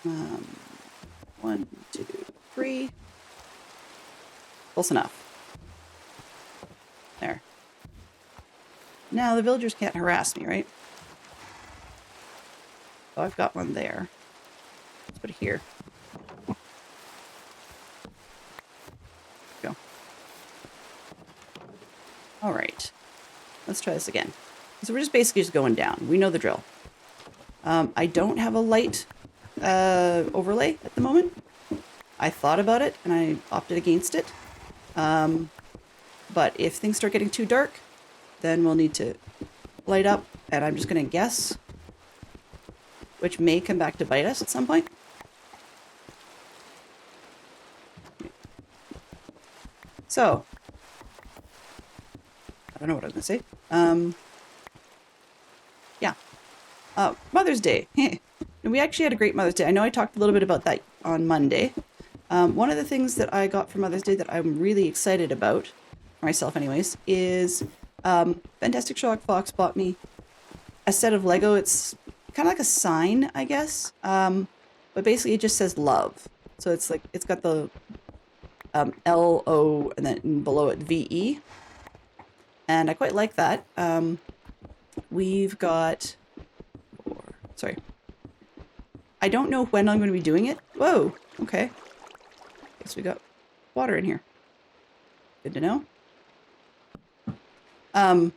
1, 2, 3. Close enough. There. Now the villagers can't harass me, right? Oh, I've got one there. Let's put it here. Go. All right. Let's try this again. So we're just basically just going down. We know the drill. I don't have a light overlay at the moment. I thought about it and I opted against it. But if things start getting too dark, then we'll need to light up, and I'm just going to guess, which may come back to bite us at some point. So, I don't know what I'm going to say. Yeah. Mother's Day. And we actually had a great Mother's Day. I know I talked a little bit about that on Monday. One of the things that I got for Mother's Day that I'm really excited about, for myself anyways, is Fantastic Sherlock Fox bought me a set of Lego. It's kind of like a sign, I guess. But basically it just says love. So it's like, it's got the L-O and then below it V-E. And I quite like that. We've got, sorry. I don't know when I'm going to be doing it. Whoa, okay. Guess we got water in here. Good to know. I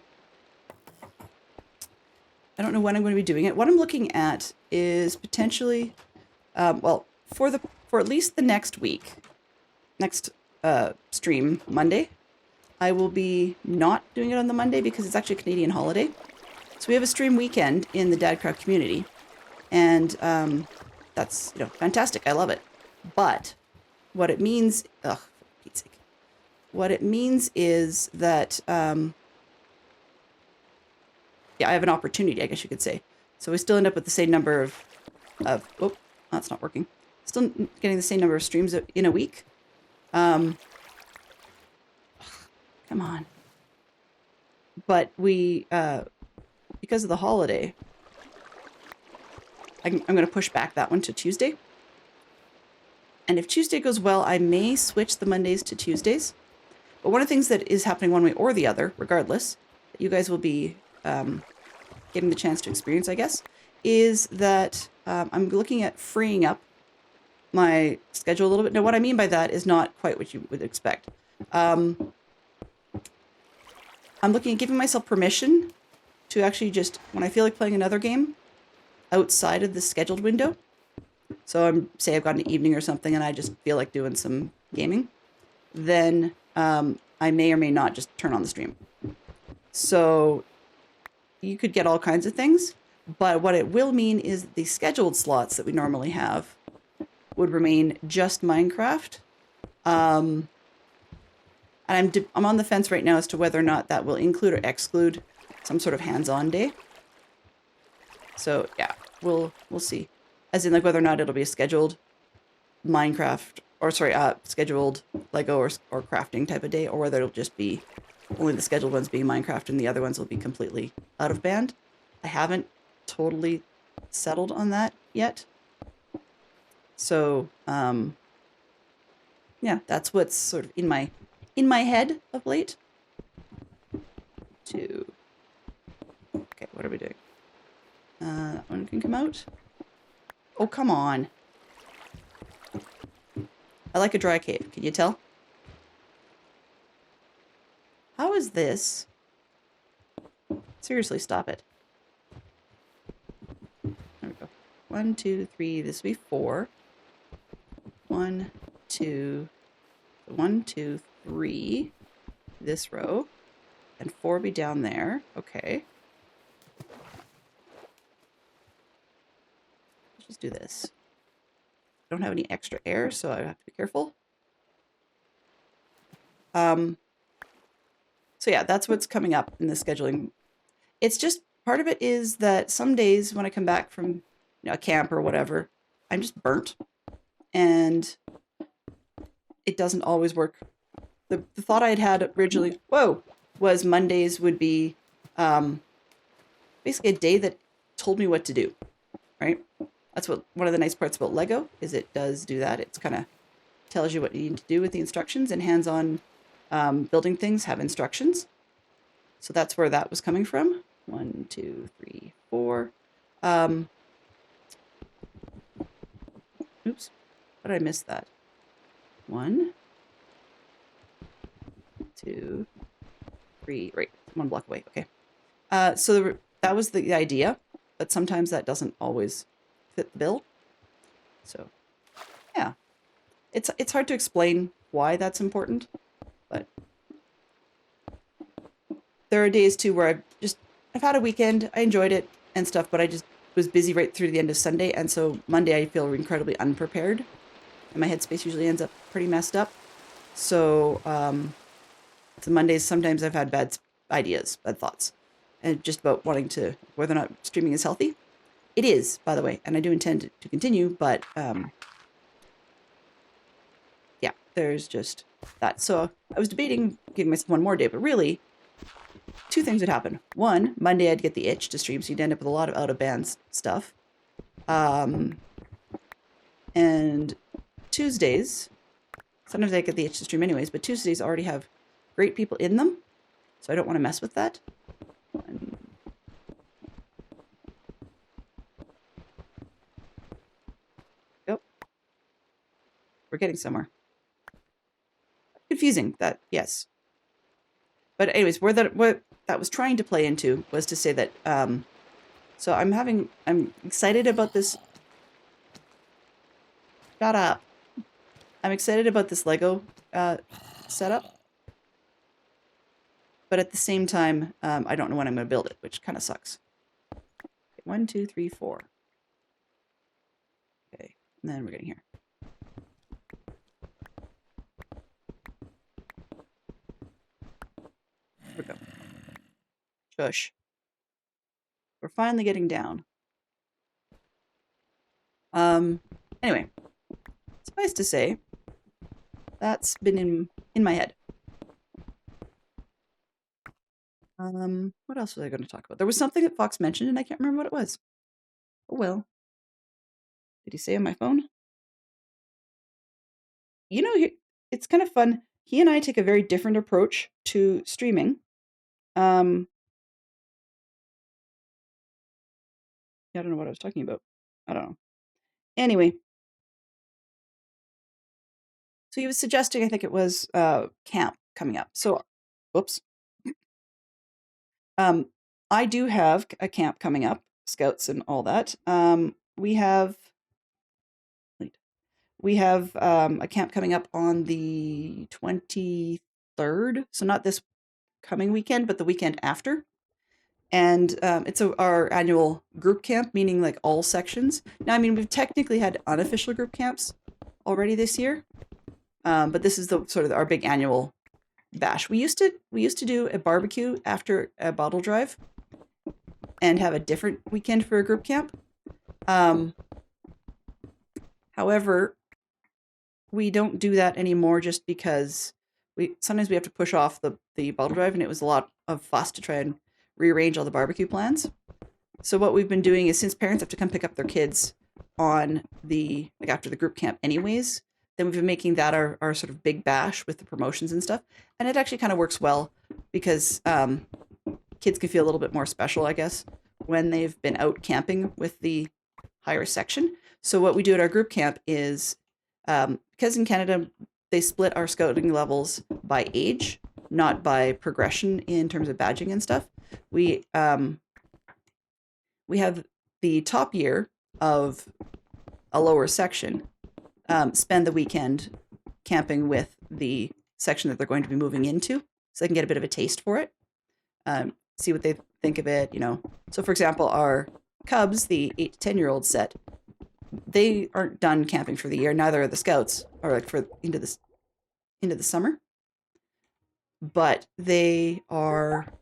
don't know when I'm going to be doing it. What I'm looking at is potentially, well, for at least the next week, next stream, Monday, I will be not doing it on the Monday because it's actually a Canadian holiday. So we have a stream weekend in the Dadcraft community, and that's, you know, fantastic. I love it. But what it means, ugh, for Pete's sake. What it means is that, yeah, I have an opportunity, I guess you could say. So we still end up with the same number of oh, that's not working. Still getting the same number of streams in a week. Come on. But we, because of the holiday, I'm going to push back that one to Tuesday. And if Tuesday goes well, I may switch the Mondays to Tuesdays. But one of the things that is happening one way or the other, regardless, that you guys will be getting the chance to experience, I guess, is that I'm looking at freeing up my schedule a little bit. Now, what I mean by that is not quite what you would expect. I'm looking at giving myself permission to actually just, when I feel like playing another game, outside of the scheduled window. So say I've got an evening or something and I just feel like doing some gaming, then I may or may not just turn on the stream. So you could get all kinds of things, but what it will mean is the scheduled slots that we normally have would remain just Minecraft. And I'm on the fence right now as to whether or not that will include or exclude some sort of hands-on day. So yeah, we'll see. As in, like, whether or not it'll be a scheduled Minecraft, or sorry, scheduled Lego or crafting type of day, or whether it'll just be only the scheduled ones being Minecraft and the other ones will be completely out of band. I haven't totally settled on that yet. So, yeah, that's what's sort of in my head of late. Okay, what are we doing? That one can come out. Oh, come on. I like a dry cave. Can you tell? How is this? Seriously, stop it. There we go. 1, 2, 3. This will be 4. 1, 2. 1, 2, 3. This row. And 4 be down there. Okay. Let's just do this. I don't have any extra air, so I have to be careful. So yeah, that's what's coming up in the scheduling. It's just, part of it is that some days when I come back from, you know, a camp or whatever, I'm just burnt. And it doesn't always work. The thought I had originally, was Mondays would be basically a day that told me what to do, right? That's what one of the nice parts about Lego is, it does do that. It's kind of tells you what you need to do with the instructions, and hands-on building things have instructions. So that's where that was coming from. 1, 2, 3, 4. Oops, how did I miss that? 1, 2, 3, right, 1 block away, okay. So that was the idea, but sometimes that doesn't always fit the bill. So, yeah, it's hard to explain why that's important, but there are days too where I've had a weekend, I enjoyed it and stuff, but I just was busy right through the end of Sunday, and so Monday I feel incredibly unprepared, and my headspace usually ends up pretty messed up. So, the Mondays sometimes I've had bad ideas, bad thoughts, and just about wanting to whether or not streaming is healthy. It is, by the way, and I do intend to continue, but yeah, there's just that. So I was debating giving myself one more day, but really, two things would happen. One, Monday I'd get the itch to stream, so you'd end up with a lot of out-of-band stuff. And Tuesdays, sometimes I get the itch to stream anyways, but Tuesdays already have great people in them, so I don't want to mess with that. Yep. We're getting somewhere. Confusing, that, yes. But anyways, what that was trying to play into was to say that, so I'm excited about this. Shut up. I'm excited about this Lego setup. But at the same time, I don't know when I'm going to build it, which kind of sucks. Okay, 1, 2, 3, 4. Okay, and then we're getting here. Here we go. Shush. We're finally getting down. Anyway, suffice to say, that's been in my head. What else was I going to talk about? There was something that Fox mentioned, and I can't remember what it was. Oh well. Did he say on my phone? You know, it's kind of fun. He and I take a very different approach to streaming. Yeah, I don't know what I was talking about. I don't know. Anyway. So he was suggesting, I think it was camp coming up. So, whoops. I do have a camp coming up, scouts and all that. We have a camp coming up on the 23rd. So not this coming weekend, but the weekend after. And it's our annual group camp, meaning like all sections. Now, I mean, we've technically had unofficial group camps already this year, but this is the sort of our big annual bash. We used to do a barbecue after a bottle drive, and have a different weekend for a group camp. However, we don't do that anymore just because sometimes we have to push off the bottle drive, and it was a lot of fuss to try and rearrange all the barbecue plans. So what we've been doing is, since parents have to come pick up their kids on after the group camp anyways, then we've been making that our sort of big bash with the promotions and stuff. And it actually kind of works well because kids can feel a little bit more special, I guess, when they've been out camping with the higher section. So what we do at our group camp is, because in Canada, they split our scouting levels by age, not by progression in terms of badging and stuff. We have the top year of a lower section spend the weekend camping with the section that they're going to be moving into, so they can get a bit of a taste for it, see what they think of it, you know. So for example, our Cubs, the 8 to 10-year-old set, they aren't done camping for the year, neither are the scouts, or like for into the summer, but they are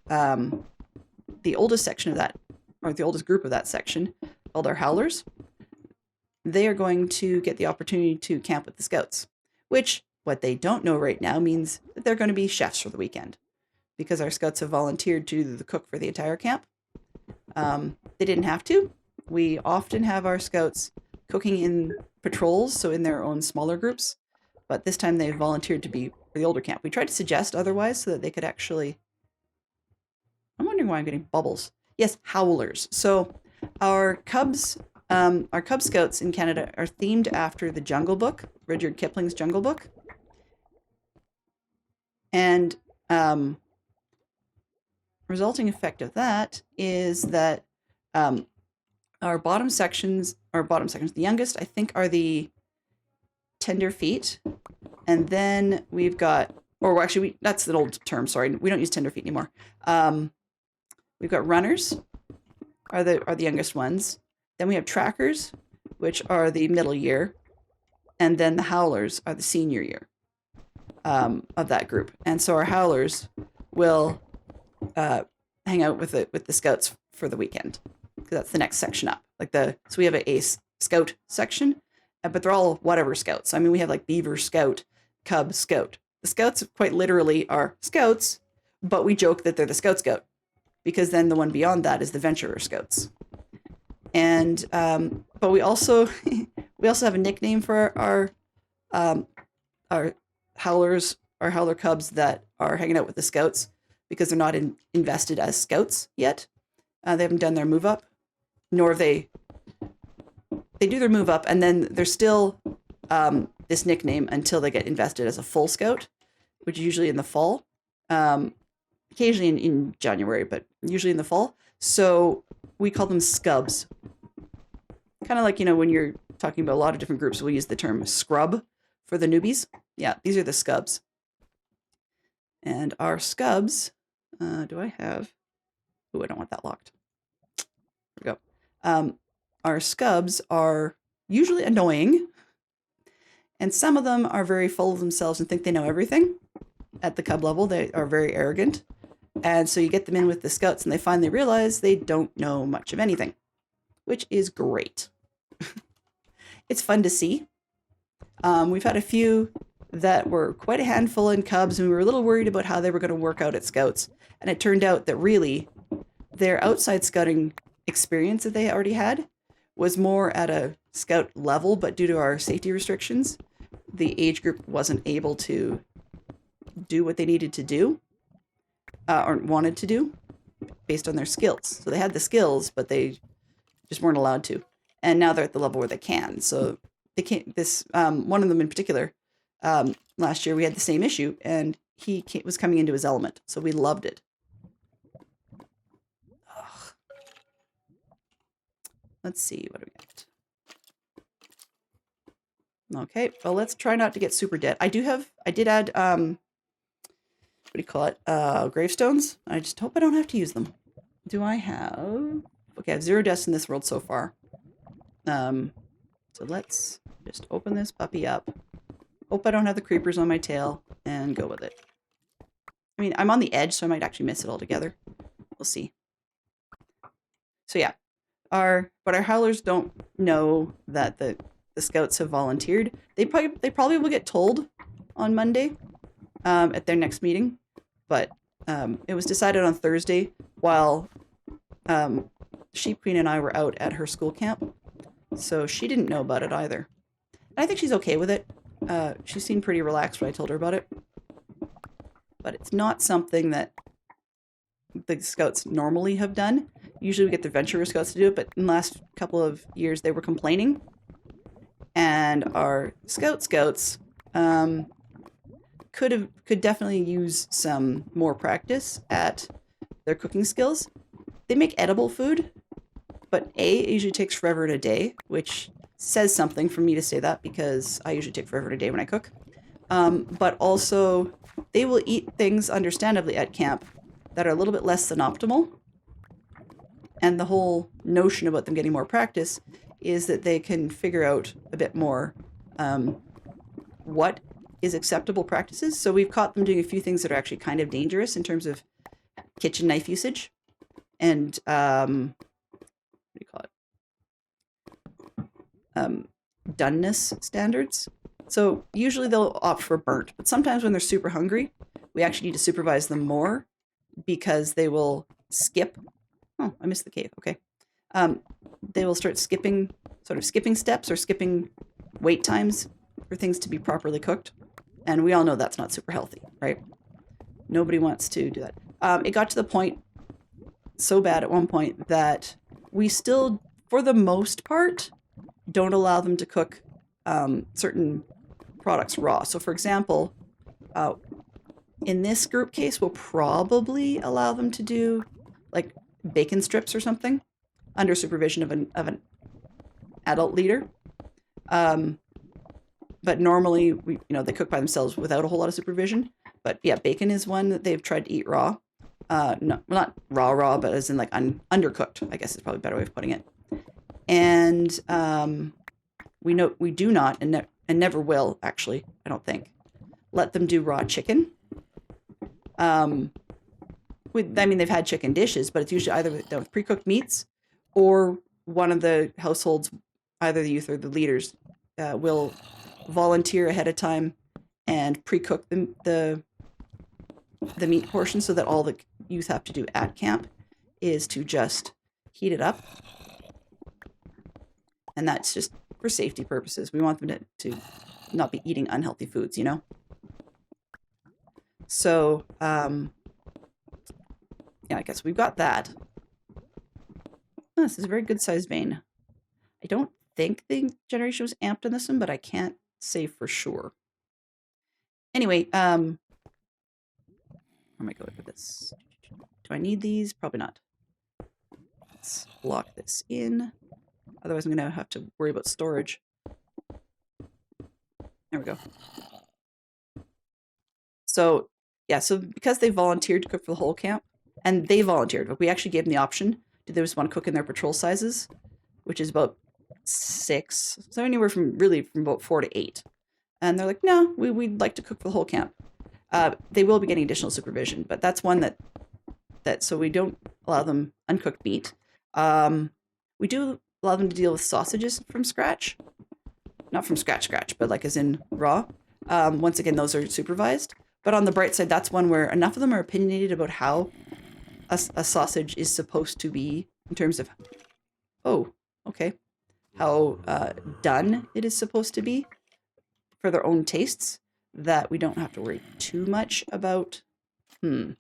the oldest section of that, or the oldest group of that section, called our Howlers. They are going to get the opportunity to camp with the scouts, which, what they don't know right now, means that they're going to be chefs for the weekend, because our scouts have volunteered to do the cook for the entire camp. They didn't have to. We often have our scouts cooking in patrols, so in their own smaller groups, but this time they volunteered to be for the older camp. We tried to suggest otherwise so that they could actually... I'm wondering why I'm getting bubbles. Yes, Howlers. So our Cub Scouts in Canada are themed after the Jungle Book, Rudyard Kipling's Jungle Book. And resulting effect of that is that our bottom sections, the youngest, I think, are the tender feet. And then we've got, or actually, that's an old term, sorry. We don't use tender feet anymore. We've got runners, are the youngest ones. Then we have trackers, which are the middle year. And then the howlers are the senior year of that group. And so our howlers will hang out with the scouts for the weekend, because that's the next section up. So we have a scout section, but they're all whatever scouts. I mean, we have like Beaver Scout, Cub Scout. The scouts quite literally are scouts, but we joke that they're the Scout, because then the one beyond that is the Venturer Scouts. And but we also have a nickname for our howlers, our howler cubs that are hanging out with the scouts, because they're not invested as scouts yet. They haven't done their move up, nor have they do their move up, and then they're still this nickname until they get invested as a full scout, which is usually in the fall, occasionally in January, but usually in the fall. So we call them scubs. Kind of like, when you're talking about a lot of different groups, we'll use the term scrub for the newbies. Yeah, these are the scubs. And our scubs, do I have... Oh, I don't want that locked. There we go. Our scubs are usually annoying, and some of them are very full of themselves and think they know everything. At the cub level, they are very arrogant. And so you get them in with the scouts, and they finally realize they don't know much of anything, which is great. It's fun to see. We've had a few that were quite a handful in cubs, and we were a little worried about how they were going to work out at scouts. And it turned out that really their outside scouting experience that they already had was more at a scout level, but due to our safety restrictions, the age group wasn't able to do what they needed to do or wanted to do based on their skills. So they had the skills, but they just weren't allowed to. And now they're at the level where they can. So they can't. One of them in particular, last year we had the same issue, and he was coming into his element. So we loved it. Ugh. Let's see, what do we got? Okay, well, let's try not to get super dead. I did add, what do you call it? Gravestones. I just hope I don't have to use them. Do I have... Okay, I have 0 deaths in this world so far. So let's just open this puppy up. Hope I don't have the creepers on my tail, and go with it. I mean, I'm on the edge, so I might actually miss it altogether. We'll see. So yeah, our howlers don't know that the scouts have volunteered. They probably will get told on Monday at their next meeting, but it was decided on Thursday while Sheep Queen and I were out at her school camp, so she didn't know about it either. And I think she's okay with it. She seemed pretty relaxed when I told her about it, but it's not something that the scouts normally have done. Usually we get the Venturer Scouts to do it, but in the last couple of years they were complaining. And our scouts could definitely use some more practice at their cooking skills. They make edible food, but it usually takes forever and a day, which says something for me to say that, because I usually take forever and a day when I cook. But also, they will eat things, understandably, at camp that are a little bit less than optimal. And the whole notion about them getting more practice is that they can figure out a bit more what is acceptable practices. So we've caught them doing a few things that are actually kind of dangerous in terms of kitchen knife usage and what do you call it? Doneness standards. So usually they'll opt for burnt, but sometimes when they're super hungry, we actually need to supervise them more, because they will skip. Oh, I missed the cave. Okay. They will start skipping steps or skipping wait times for things to be properly cooked. And we all know that's not super healthy, right? Nobody wants to do that. It got to the point so bad at one point that we still, for the most part, don't allow them to cook certain products raw. So for example, In this group case, we'll probably allow them to do like bacon strips or something under supervision of an adult leader. But normally, they cook by themselves without a whole lot of supervision. But yeah, bacon is one that they've tried to eat raw. No, not raw, but as in like undercooked, I guess is probably a better way of putting it. And we do not, and never will, actually, I don't think, let them do raw chicken. They've had chicken dishes, but it's usually either with pre-cooked meats, or one of the households, either the youth or the leaders, will volunteer ahead of time and pre-cook the meat portion, so that all the youth have to do at camp is to just heat it up. And that's just for safety purposes. We want them to not be eating unhealthy foods, So, yeah, I guess we've got that. Oh, this is a very good sized vein. I don't think the generation was amped on this one, but I can't say for sure. Anyway, where am I going with this? Do I need these? Probably not. Let's lock this in. Otherwise, I'm going to have to worry about storage. There we go. So, yeah, so because they volunteered to cook for the whole camp, and they volunteered, but we actually gave them the option. Did they just want to cook in their patrol sizes, which is about 6, so anywhere from about 4 to 8. And they're like, no, we'd like to cook for the whole camp. They will be getting additional supervision, but that's one that so we don't allow them uncooked meat. We do allow them to deal with sausages from scratch. Not from scratch, but like as in raw. Once again, those are supervised. But on the bright side, that's one where enough of them are opinionated about how a sausage is supposed to be in terms of, how done it is supposed to be for their own tastes, that we don't have to worry too much about, we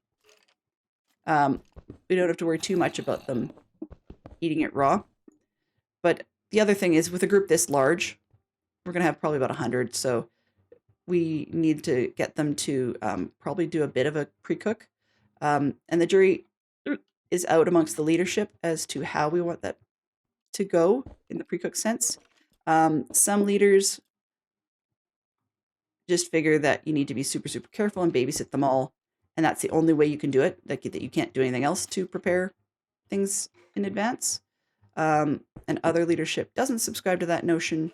don't have to worry too much about them eating it raw. But the other thing is, with a group this large, we're going to have probably about 100, so we need to get them to probably do a bit of a pre-cook. And the jury is out amongst the leadership as to how we want that to go in the pre-cook sense. Some leaders just figure that you need to be super, super careful and babysit them all, and that's the only way you can do it, that you can't do anything else to prepare things in advance. And other leadership doesn't subscribe to that notion,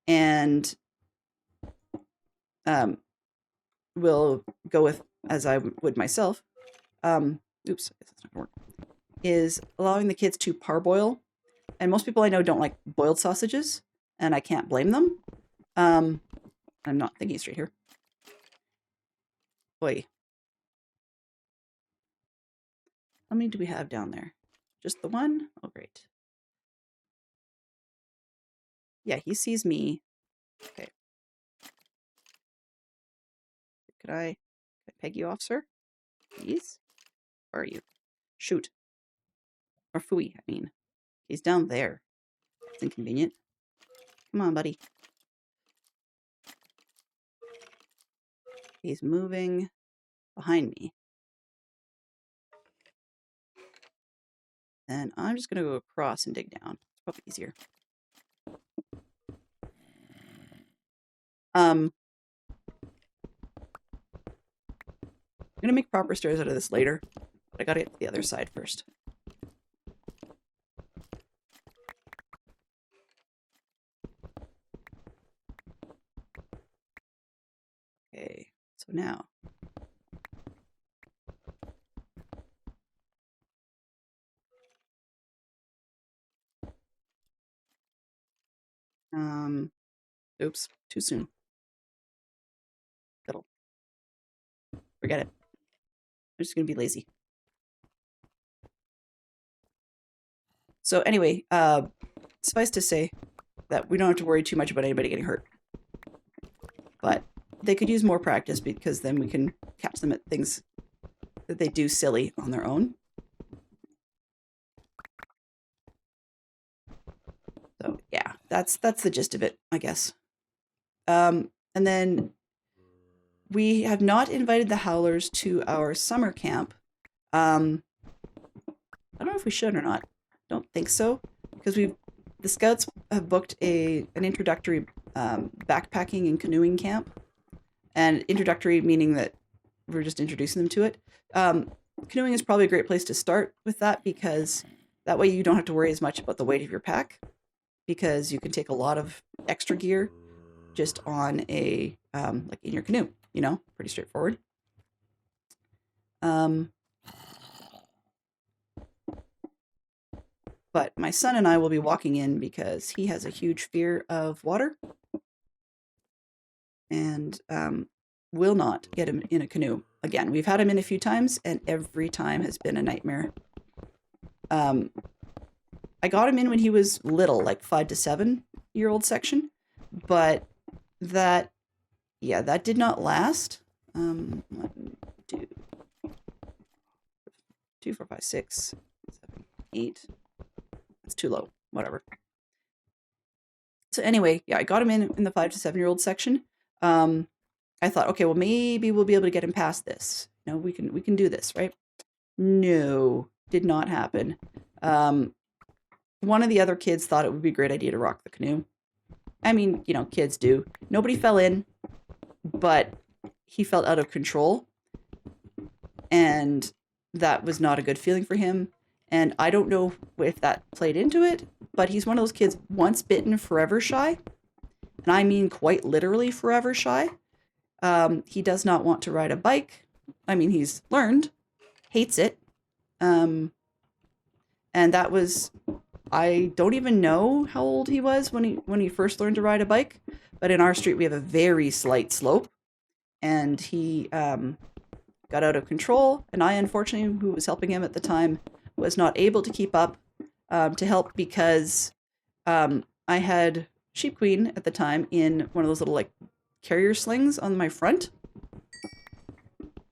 and will go with, as I would myself, oops, that's not gonna work, is allowing the kids to parboil. And most people I know don't like boiled sausages, and I can't blame them. I'm not thinking straight here. Boy. How many do we have down there? Just the one? Oh, great. Yeah, he sees me. Okay. Could I peg you off, sir? Please? Where are you? Shoot. Or phooey, I mean. He's down there. It's inconvenient. Come on, buddy. He's moving behind me. And I'm just going to go across and dig down. It's probably easier. I'm going to make proper stairs out of this later, but I got to get to the other side first. Okay, so now. Oops, too soon. Fiddle. Forget it. I'm just going to be lazy. So anyway, suffice to say that we don't have to worry too much about anybody getting hurt. But they could use more practice, because then we can catch them at things that they do silly on their own. So yeah, that's the gist of it, I guess. And then we have not invited the Howlers to our summer camp. I don't know if we should or not. Don't think so, because the Scouts have booked an introductory backpacking and canoeing camp, and introductory meaning that we're just introducing them to it. Canoeing is probably a great place to start with that, because that way you don't have to worry as much about the weight of your pack, because you can take a lot of extra gear just on a like in your canoe, you know, pretty straightforward. But my son and I will be walking in because he has a huge fear of water and will not get him in a canoe again. We've had him in a few times, and every time has been a nightmare. I got him in when he was little, like 5 to 7 year old section, but that did not last. 1, 2, 2, 4, 5, 6, 7, 8. It's too low. Whatever. So anyway, yeah, I got him in the 5 to 7 year old section. I thought, okay, well, maybe we'll be able to get him past this. You know, we can do this, right? No, did not happen. One of the other kids thought it would be a great idea to rock the canoe. I mean, you know, kids do. Nobody fell in, but he felt out of control, and that was not a good feeling for him. And I don't know if that played into it, but he's one of those kids, once bitten, forever shy. And I mean quite literally forever shy. He does not want to ride a bike. I mean, he's learned, hates it. And that was, I don't even know how old he was when he first learned to ride a bike. But in our street, we have a very slight slope. And he got out of control. And I, unfortunately, who was helping him at the time, was not able to keep up to help, because I had Sheep Queen at the time in one of those little like carrier slings on my front,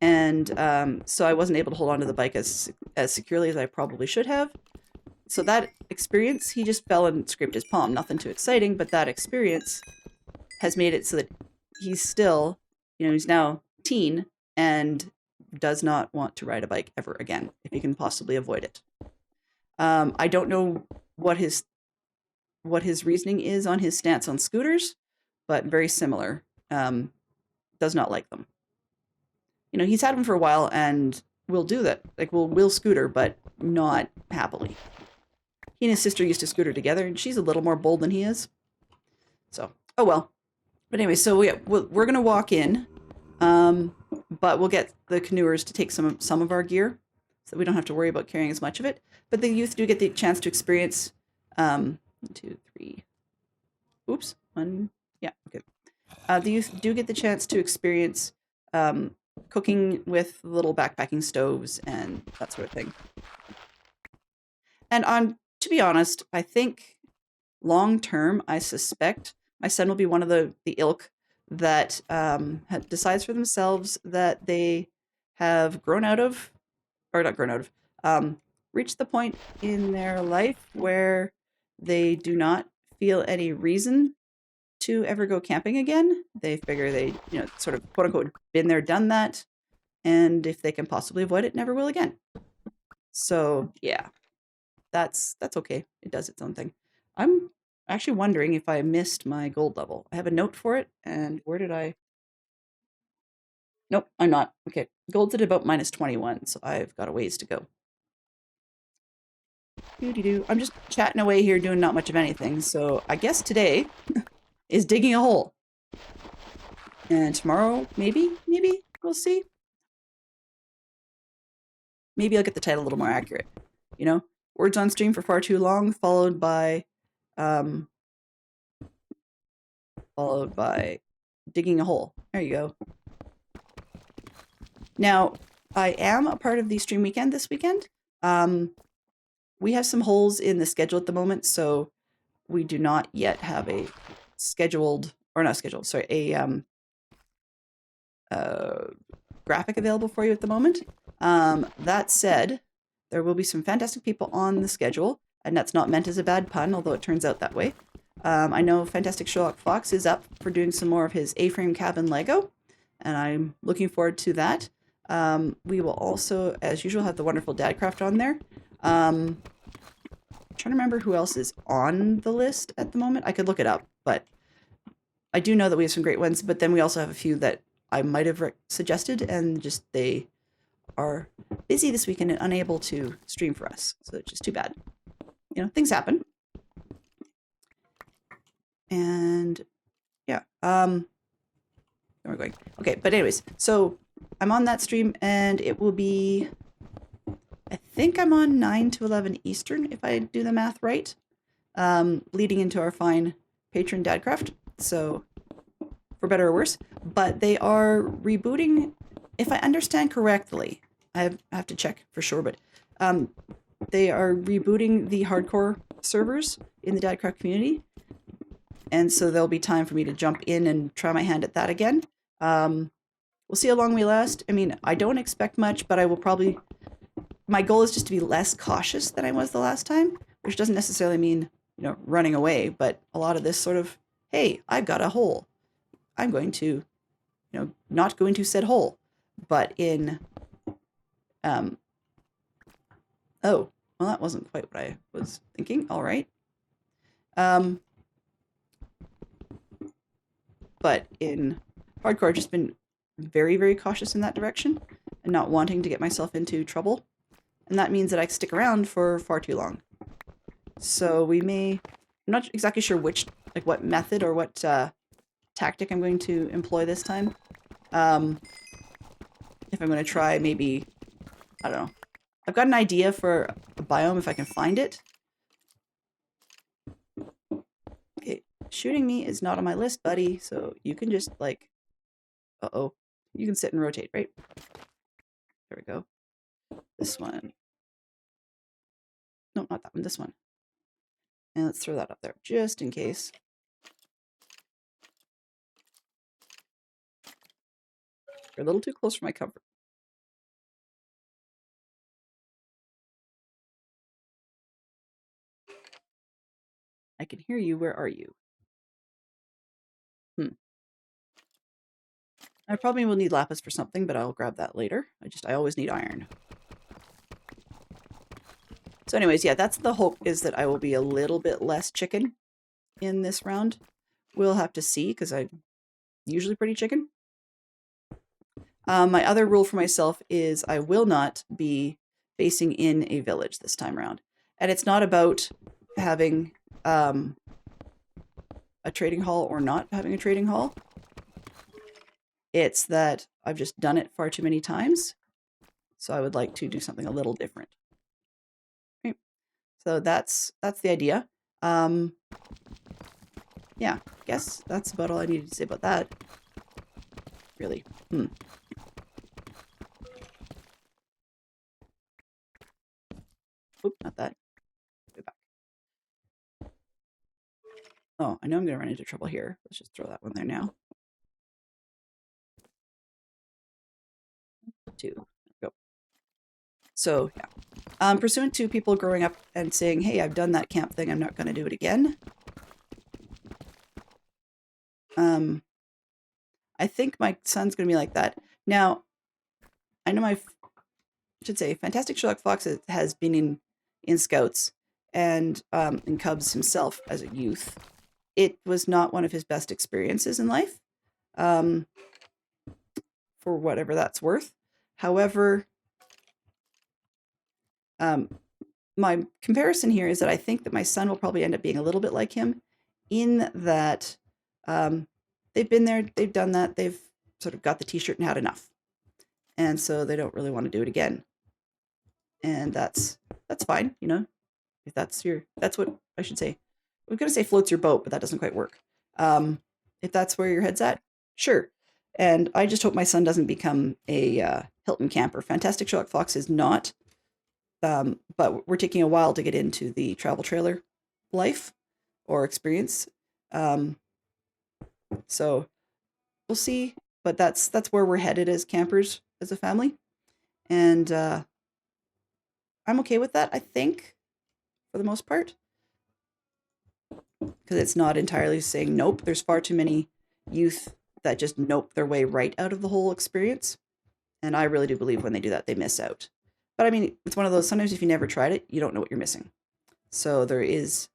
and so I wasn't able to hold onto the bike as securely as I probably should have. So that experience, he just fell and scraped his palm. Nothing too exciting, but that experience has made it so that he's still, you know, he's now teen and does not want to ride a bike ever again if he can possibly avoid it. I don't know what his reasoning is on his stance on scooters, but very similar. Does not like them. You know, he's had them for a while and will do that. Like, we'll scooter, but not happily. He and his sister used to scooter together, and she's a little more bold than he is. So, oh well. But anyway, so we're going to walk in. But we'll get the canoers to take some of our gear, so we don't have to worry about carrying as much of it. But the youth do get the chance to experience 1, 2, 3. Oops. 1. Yeah. Okay. The youth do get the chance to experience cooking with little backpacking stoves and that sort of thing. And to be honest, I think long term, I suspect my son will be one of the ilk that decides for themselves that they have reached the point in their life where they do not feel any reason to ever go camping again. They figure they, you know, sort of quote unquote been there, done that, and if they can possibly avoid it, never will again. So yeah, that's okay. It does its own thing. I'm actually wondering if I missed my gold level. I have a note for it, and where did I? Nope, I'm not. Okay, gold's at about -21, so I've got a ways to go. I'm just chatting away here, doing not much of anything, so I guess today is digging a hole. And tomorrow, maybe, we'll see. Maybe I'll get the title a little more accurate. You know, words on stream for far too long, followed by digging a hole. There you go. Now, I am a part of the stream weekend this weekend. We have some holes in the schedule at the moment, so we do not yet have a graphic available for you at the moment. That said, there will be some fantastic people on the schedule, and that's not meant as a bad pun, although it turns out that way. I know Fantastic Sherlock Fox is up for doing some more of his A-frame cabin Lego, and I'm looking forward to that. We will also, as usual, have the wonderful Dadcraft on there. I'm trying to remember who else is on the list at the moment. I could look it up, but I do know that we have some great ones, but then we also have a few that I might have suggested, and just they are busy this weekend and unable to stream for us. So it's just too bad. You know, things happen. And yeah, where we're going. Okay, but anyways, so I'm on that stream, and it will be, I think I'm on 9 to 11 Eastern, if I do the math right, leading into our fine patron Dadcraft. So, for better or worse. But they are rebooting, if I understand correctly, I have to check for sure, but they are rebooting the hardcore servers in the Dadcraft community. And so there'll be time for me to jump in and try my hand at that again. We'll see how long we last. I mean, I don't expect much, but I will probably... My goal is just to be less cautious than I was the last time, which doesn't necessarily mean, you know, running away, but a lot of this sort of, hey, I've got a hole. I'm going to, you know, not go into said hole, but in... Oh, well, that wasn't quite what I was thinking. All right. But in hardcore, I've just been very, very cautious in that direction and not wanting to get myself into trouble. And that means that I stick around for far too long. So we may, I'm not exactly sure which, like what method or what tactic I'm going to employ this time. If I'm going to try maybe, I don't know. I've got an idea for a biome if I can find it. Okay, shooting me is not on my list, buddy, so you can just, like... Uh-oh. You can sit and rotate, right? There we go. This one. No, not that one, this one. And let's throw that up there, just in case. You're a little too close for my comfort. I can hear you. Where are you? I probably will need lapis for something, but I'll grab that later. I always need iron. So anyways, yeah, that's the hope, is that I will be a little bit less chicken in this round. We'll have to see, because I'm usually pretty chicken. My other rule for myself is I will not be basing in a village this time around. And it's not about having a trading hall or not having a trading hall. It's that I've just done it far too many times. So I would like to do something a little different. Okay. So that's the idea. Yeah, I guess that's about all I needed to say about that. Really. Oop, not that. Go back. Oh, I know I'm going to run into trouble here. Let's just throw that one there now. 2. Go. So, yeah. Pursuant to people growing up and saying, hey, I've done that camp thing, I'm not going to do it again. I think my son's going to be like that. Now, I know I should say, Fantastic Sherlock Fox has been in Scouts and in Cubs himself as a youth. It was not one of his best experiences in life, for whatever that's worth. However, my comparison here is that I think that my son will probably end up being a little bit like him, in that they've been there, they've done that, they've sort of got the t-shirt and had enough. And so they don't really want to do it again. And that's fine, you know. If that's what I should say. We're going to say floats your boat, but that doesn't quite work. If that's where your head's at, sure. And I just hope my son doesn't become a Hilton camper. Fantastic Sherlock Fox is not. But we're taking a while to get into the travel trailer life or experience. So we'll see. But that's where we're headed as campers, as a family. And I'm okay with that, I think, for the most part. Because it's not entirely saying nope. There's far too many youth that just nope their way right out of the whole experience. And I really do believe when they do that, they miss out. But I mean, it's one of those, sometimes if you never tried it, you don't know what you're missing. So there is,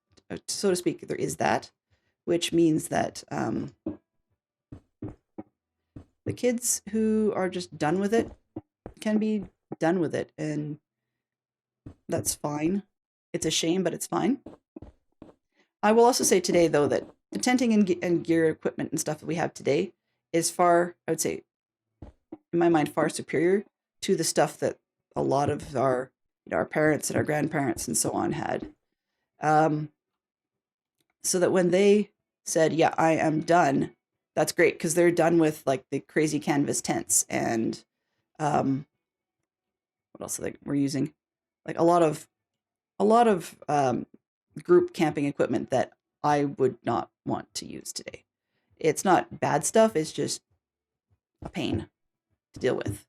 so to speak, there is that, which means that the kids who are just done with it can be done with it, and that's fine. It's a shame, but it's fine. I will also say today, though, that the tenting and gear equipment and stuff that we have today is far, I would say, in my mind, far superior to the stuff that a lot of our, our parents and our grandparents and so on had. So that when they said, yeah, I am done, that's great, because they're done with like the crazy canvas tents and what else we're using? Like a lot of group camping equipment that I would not want to use today. It's not bad stuff, it's just a pain to deal with.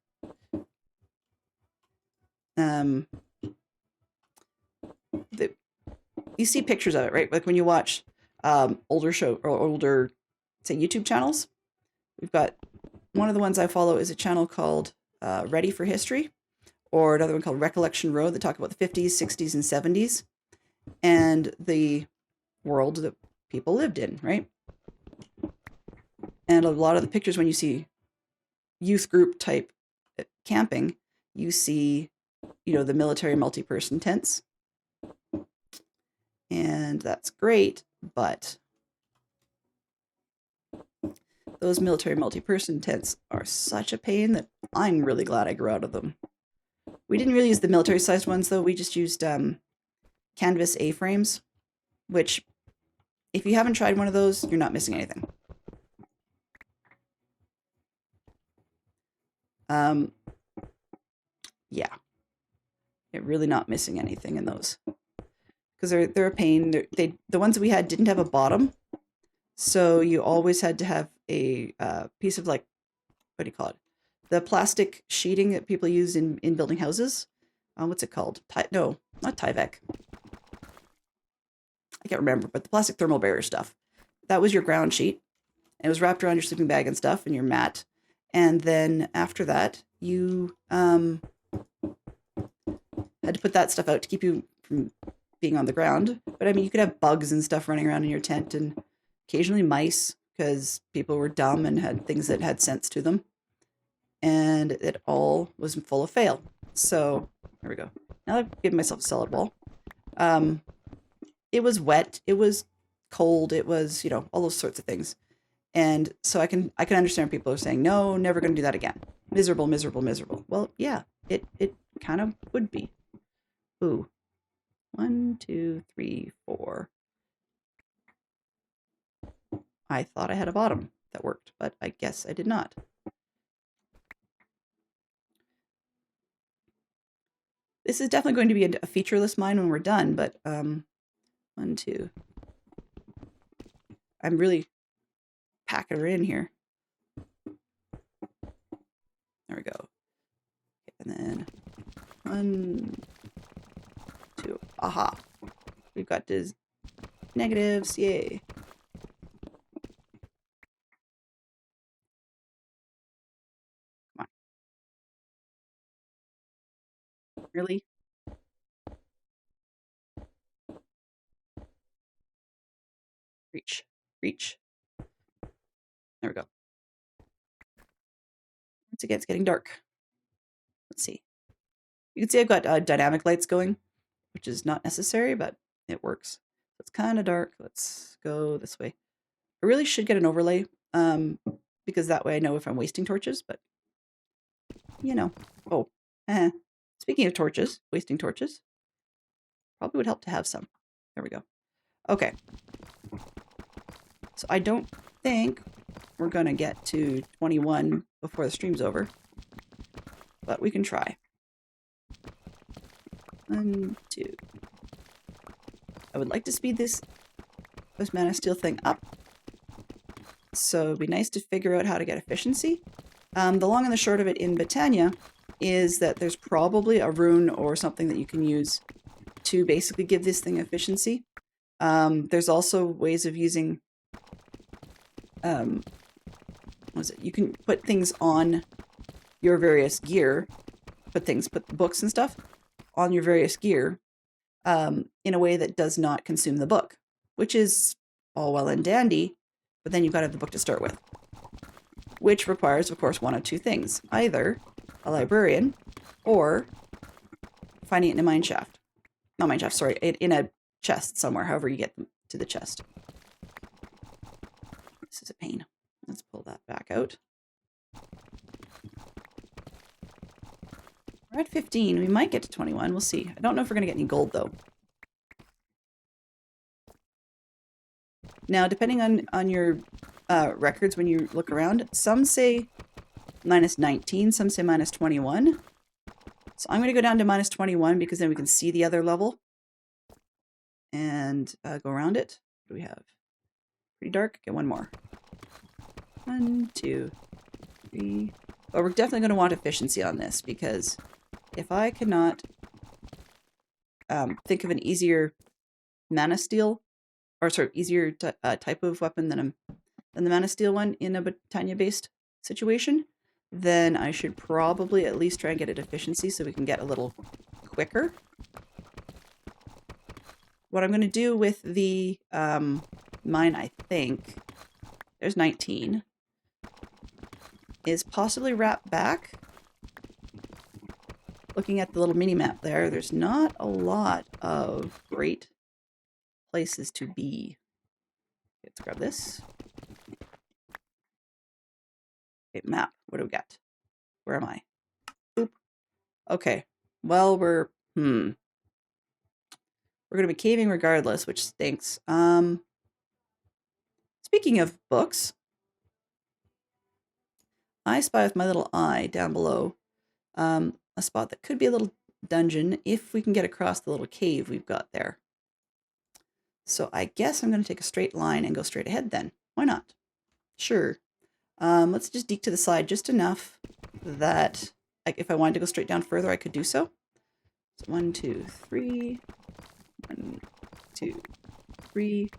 You see pictures of it, right? Like when you watch older say YouTube channels. We've got one of the ones I follow is a channel called Ready for History, or another one called Recollection Road that talk about the 50s, 60s, and 70s and the world that people lived in, right? And a lot of the pictures when you see youth group type camping, you see, the military multi-person tents. And that's great, but those military multi-person tents are such a pain that I'm really glad I grew out of them. We didn't really use the military-sized ones, though. We just used canvas A-frames, which, if you haven't tried one of those, you're not missing anything. Yeah. You're really not missing anything in those. Because they're a pain. The ones that we had didn't have a bottom, so you always had to have a piece of, like, what do you call it? The plastic sheeting that people use in building houses. What's it called? No, not Tyvek. I can't remember, but the plastic thermal barrier stuff. That was your ground sheet. It was wrapped around your sleeping bag and stuff and your mat. And then after that, you had to put that stuff out to keep you from being on the ground. But I mean, you could have bugs and stuff running around in your tent, and occasionally mice, because people were dumb and had things that had sense to them. And it all was full of fail. So there we go. Now I've given myself a solid wall. It was wet. It was cold. It was, all those sorts of things. And so I can understand people are saying, no, never going to do that again. Miserable, miserable, miserable. Well, yeah, it kind of would be. Ooh. 1, 2, 3, 4. I thought I had a bottom that worked, but I guess I did not. This is definitely going to be a featureless mine when we're done, but 1, 2. I'm really packing her in here. There we go. And then 1, 2. Aha. We've got these negatives. Yay. Come on. Really? Reach. Reach. There we go. Once again, it's getting dark. Let's see. You can see I've got dynamic lights going, which is not necessary, but it works. So it's kind of dark. Let's go this way. I really should get an overlay, because that way I know if I'm wasting torches, but, Oh, speaking of torches, wasting torches, probably would help to have some. There we go. Okay. So I don't think we're going to get to 21 before the stream's over, but we can try. 1, 2. I would like to speed this Mana Steel thing up. So it'd be nice to figure out how to get efficiency. The long and the short of it in Botania is that there's probably a rune or something that you can use to basically give this thing efficiency. There's also ways of using, what what is it? You can put things on your various gear, put books and stuff on your various gear in a way that does not consume the book, which is all well and dandy, but then you've got to have the book to start with, which requires, of course, one of two things: either a librarian or finding it in a mine shaft. Not mine shaft, sorry, in a chest somewhere, however you get to the chest. This is a pain. Let's pull that back out. We're at 15. We might get to 21. We'll see. I don't know if we're going to get any gold, though. Now, depending on your records when you look around, some say minus 19, some say minus 21. So I'm going to go down to minus 21 because then we can see the other level and go around it. What do we have? Pretty dark. Get one more. 1, 2, 3. But we're definitely going to want efficiency on this, because if I cannot think of an easier mana steel, or sorry, easier type of weapon than the mana steel one in a Botania-based situation, then I should probably at least try and get it efficiency so we can get a little quicker. What I'm going to do with the mine, I think, there's 19, is possibly wrap back. Looking at the little mini-map there, there's not a lot of great places to be. Let's grab this. Okay, map. What do we got? Where am I? Oop. Okay. Well, we're going to be caving regardless, which stinks. Speaking of books, I spy with my little eye down below a spot that could be a little dungeon if we can get across the little cave we've got there. So I guess I'm going to take a straight line and go straight ahead then. Why not? Sure. Let's just deke to the side just enough that if I wanted to go straight down further, I could do so. So 1, 2, 3. 1, 2, 3.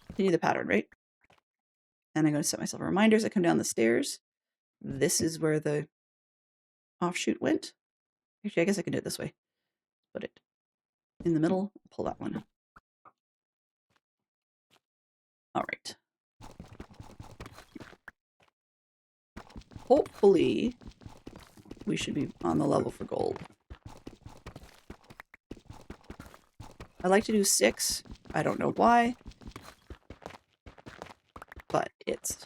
Continue the pattern, right? And I'm going to set myself reminders. I come down the stairs. This is where the offshoot went. Actually, I guess I can do it this way. Put it in the middle. Pull that one. All right. Hopefully, we should be on the level for gold. I like to do 6. I don't know why, but it's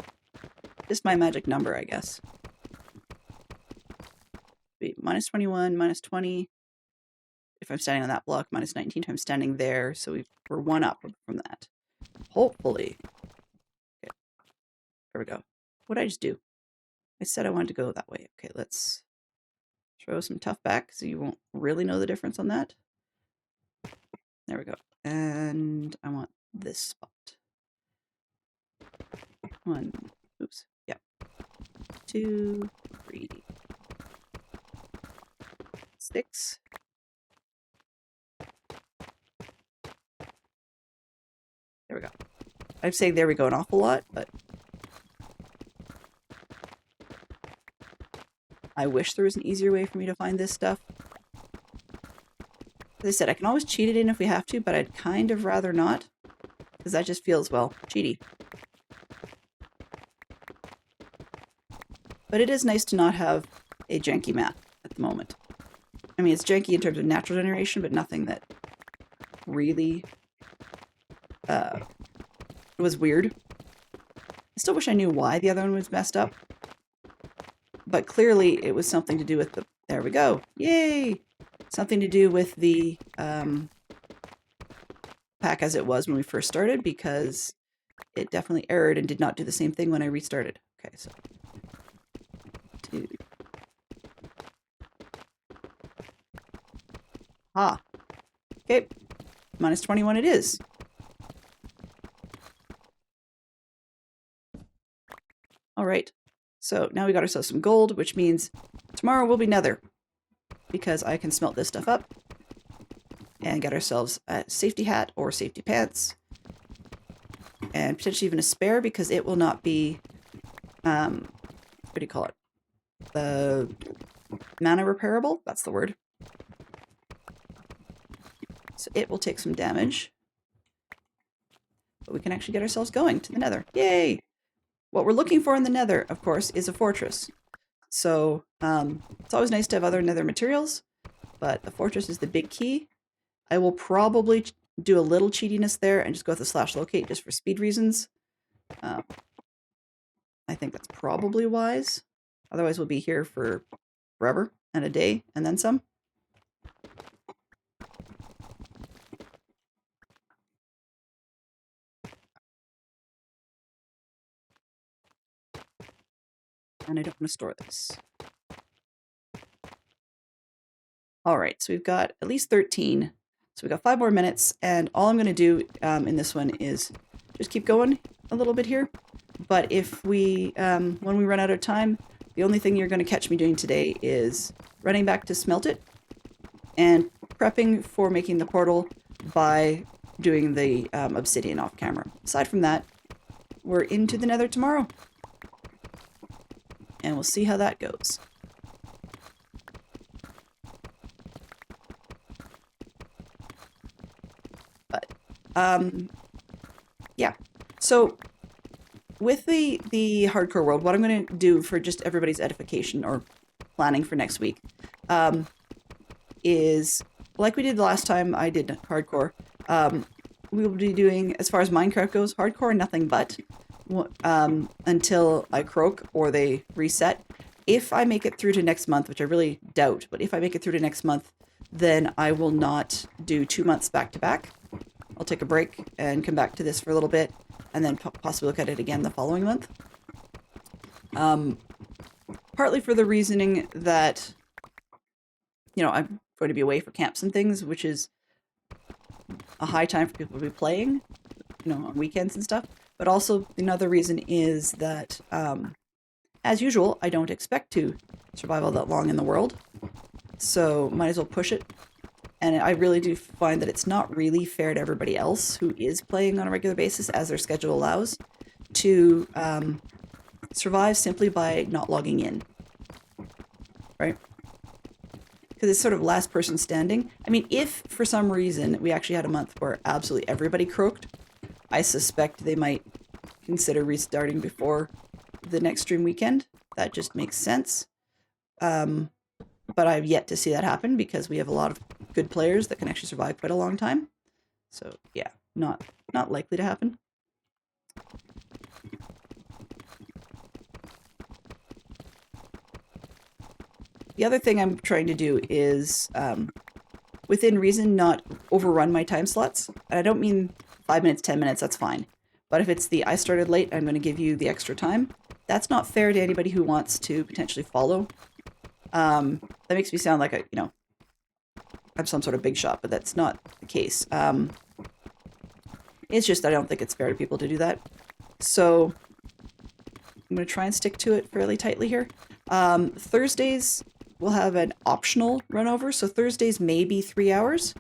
just my magic number, I guess. Wait, minus 21, minus 20. If I'm standing on that block, minus 19 if I'm standing there. So we're 1 up from that. Hopefully. Okay. There we go. What did I just do? I said I wanted to go that way. Okay, let's throw some tough back so you won't really know the difference on that. There we go. And I want this spot. 1, oops, yeah. 2, 3, 6. There we go. I'd say there we go an awful lot, but I wish there was an easier way for me to find this stuff. As I said, I can always cheat it in if we have to, but I'd kind of rather not, because that just feels, well, cheaty. But it is nice to not have a janky map at the moment. I mean, it's janky in terms of natural generation, but nothing that really was weird. I still wish I knew why the other one was messed up. But clearly it was something to do with the... There we go. Yay! Something to do with the pack as it was when we first started, because it definitely errored and did not do the same thing when I restarted. Okay, so... 2. Ah. Okay. Minus 21 it is. All right. So now we got ourselves some gold, which means tomorrow will be nether, because I can smelt this stuff up. and get ourselves a safety hat or safety pants. And potentially even a spare, because it will not be, what do you call it? The mana repairable? That's the word. So it will take some damage. But we can actually get ourselves going to the nether. Yay! What we're looking for in the nether, of course, is a fortress. So it's always nice to have other nether materials, but the fortress is the big key. I will probably do a little cheatiness there and just go with the /locate just for speed reasons. I think that's probably wise. Otherwise we'll be here for forever and a day and then some. And I don't want to store this. All right, so we've got at least 13. So we've got 5 more minutes, and all I'm going to do in this one is just keep going a little bit here. But if we, when we run out of time, the only thing you're going to catch me doing today is running back to smelt it and prepping for making the portal by doing the obsidian off camera. Aside from that, we're into the nether tomorrow. And we'll see how that goes. But, yeah. So, with the hardcore world, what I'm going to do for just everybody's edification or planning for next week is, like we did the last time I did hardcore, we will be doing, as far as Minecraft goes, hardcore and nothing but, until I croak or they reset. If I make it through to next month, which I really doubt, but if I make it through to next month, then I will not do 2 months back to back. I'll take a break and come back to this for a little bit, and then possibly look at it again the following month. Partly for the reasoning that, you know, I'm going to be away for camps and things, which is a high time for people to be playing, you know, on weekends and stuff. But also another reason is that, as usual, I don't expect to survive all that long in the world. So might as well push it. And I really do find that it's not really fair to everybody else who is playing on a regular basis, as their schedule allows, to survive simply by not logging in. Right? Because it's sort of last person standing. I mean, if for some reason we actually had a month where absolutely everybody croaked, I suspect they might consider restarting before the next stream weekend. That just makes sense. But I've yet to see that happen because we have a lot of good players that can actually survive quite a long time. So yeah, not likely to happen. The other thing I'm trying to do is, within reason, not overrun my time slots. And I don't mean 5 minutes, 10 minutes, that's fine. But if it's the I started late, I'm going to give you the extra time. That's not fair to anybody who wants to potentially follow. That makes me sound like I'm some sort of big shot, but that's not the case. It's just that I don't think it's fair to people to do that. So I'm going to try and stick to it fairly tightly here. Thursdays, we'll have an optional run over. So Thursdays may be 3 hours.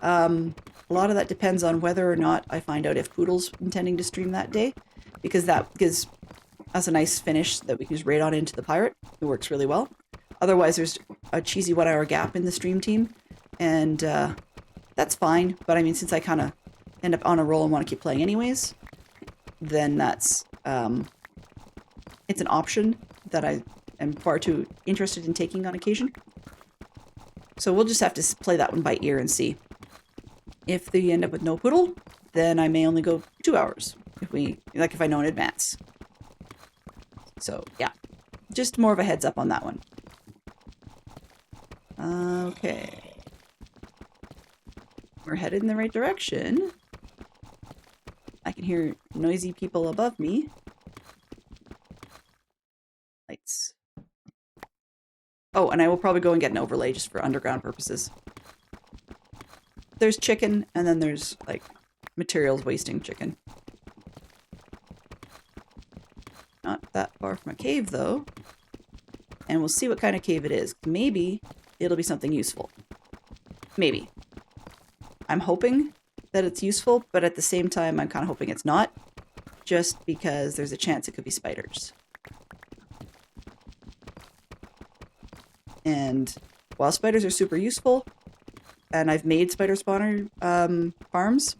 A lot of that depends on whether or not I find out if Poodle's intending to stream that day, because that gives us a nice finish that we can just raid on into the pirate. It works really well. Otherwise, there's a cheesy 1 hour gap in the stream team, and that's fine. But I mean, since I kind of end up on a roll and want to keep playing anyways, then that's it's an option that I am far too interested in taking on occasion. So we'll just have to play that one by ear and see. If they end up with no Poodle, then I may only go 2 hours if I know in advance. So yeah, just more of a heads up on that one. Okay. We're headed in the right direction. I can hear noisy people above me. Lights. Oh, and I will probably go and get an overlay just for underground purposes. There's chicken, and then there's, like, materials wasting chicken. Not that far from a cave, though. And we'll see what kind of cave it is. Maybe it'll be something useful. Maybe. I'm hoping that it's useful, but at the same time, I'm kind of hoping it's not, just because there's a chance it could be spiders. And while spiders are super useful, and I've made spider spawner farms,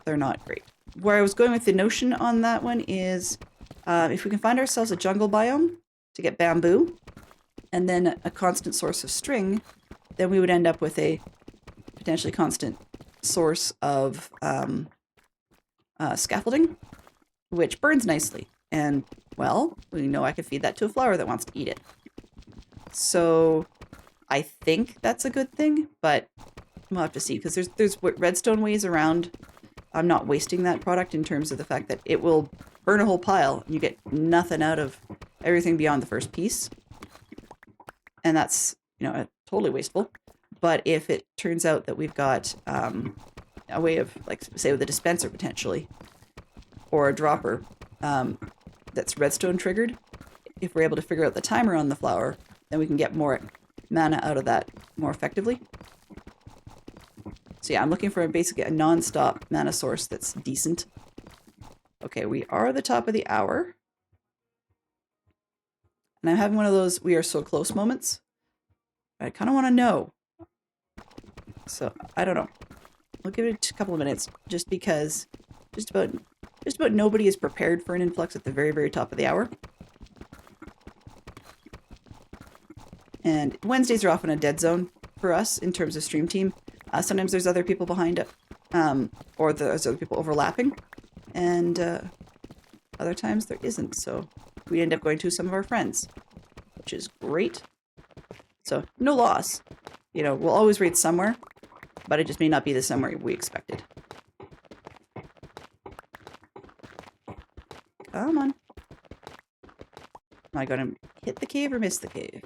they're not great. Where I was going with the notion on that one is if we can find ourselves a jungle biome to get bamboo, and then a constant source of string, then we would end up with a potentially constant source of scaffolding, which burns nicely. And, well, we know I could feed that to a flower that wants to eat it. So I think that's a good thing, but we'll have to see, because there's redstone ways around. I'm not wasting that product in terms of the fact that it will burn a whole pile and you get nothing out of everything beyond the first piece. And that's, you know, totally wasteful. But if it turns out that we've got a way of, like, say with a dispenser potentially, or a dropper that's redstone triggered, if we're able to figure out the timer on the flower, then we can get more mana out of that more effectively. So yeah, I'm looking for basically a non-stop mana source that's decent. Okay, we are at the top of the hour. And I'm having one of those we are so close moments. I kind of want to know. So, I don't know. I'll give it a couple of minutes, just because just about nobody is prepared for an influx at the very, very top of the hour. And Wednesdays are often a dead zone for us in terms of stream team. Sometimes there's other people behind it, or there's other people overlapping, and other times there isn't. So we end up going to some of our friends, which is great. So no loss. You know, we'll always raid somewhere, but it just may not be the somewhere we expected. Come on. Am I going to hit the cave or miss the cave?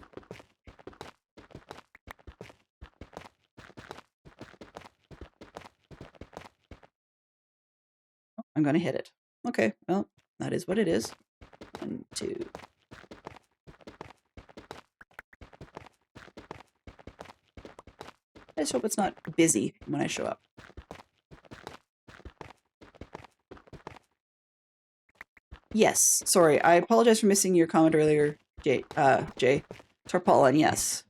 I'm going to hit it. Okay, well, that is what it is. 1, 2. I just hope it's not busy when I show up. Yes, sorry, I apologize for missing your comment earlier, Jay. Tarpaulin, yes.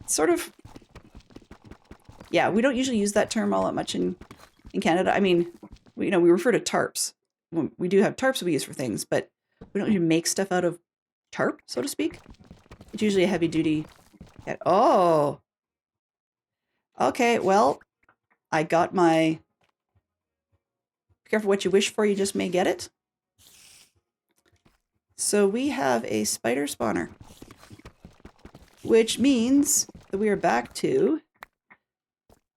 Sort of. Yeah, we don't usually use that term all that much in Canada. I mean, we refer to tarps. We do have tarps we use for things, but we don't usually make stuff out of tarp, so to speak. It's usually a heavy duty. Oh. Okay, well, I got my... Be careful what you wish for, you just may get it. So we have a spider spawner, which means that we are back to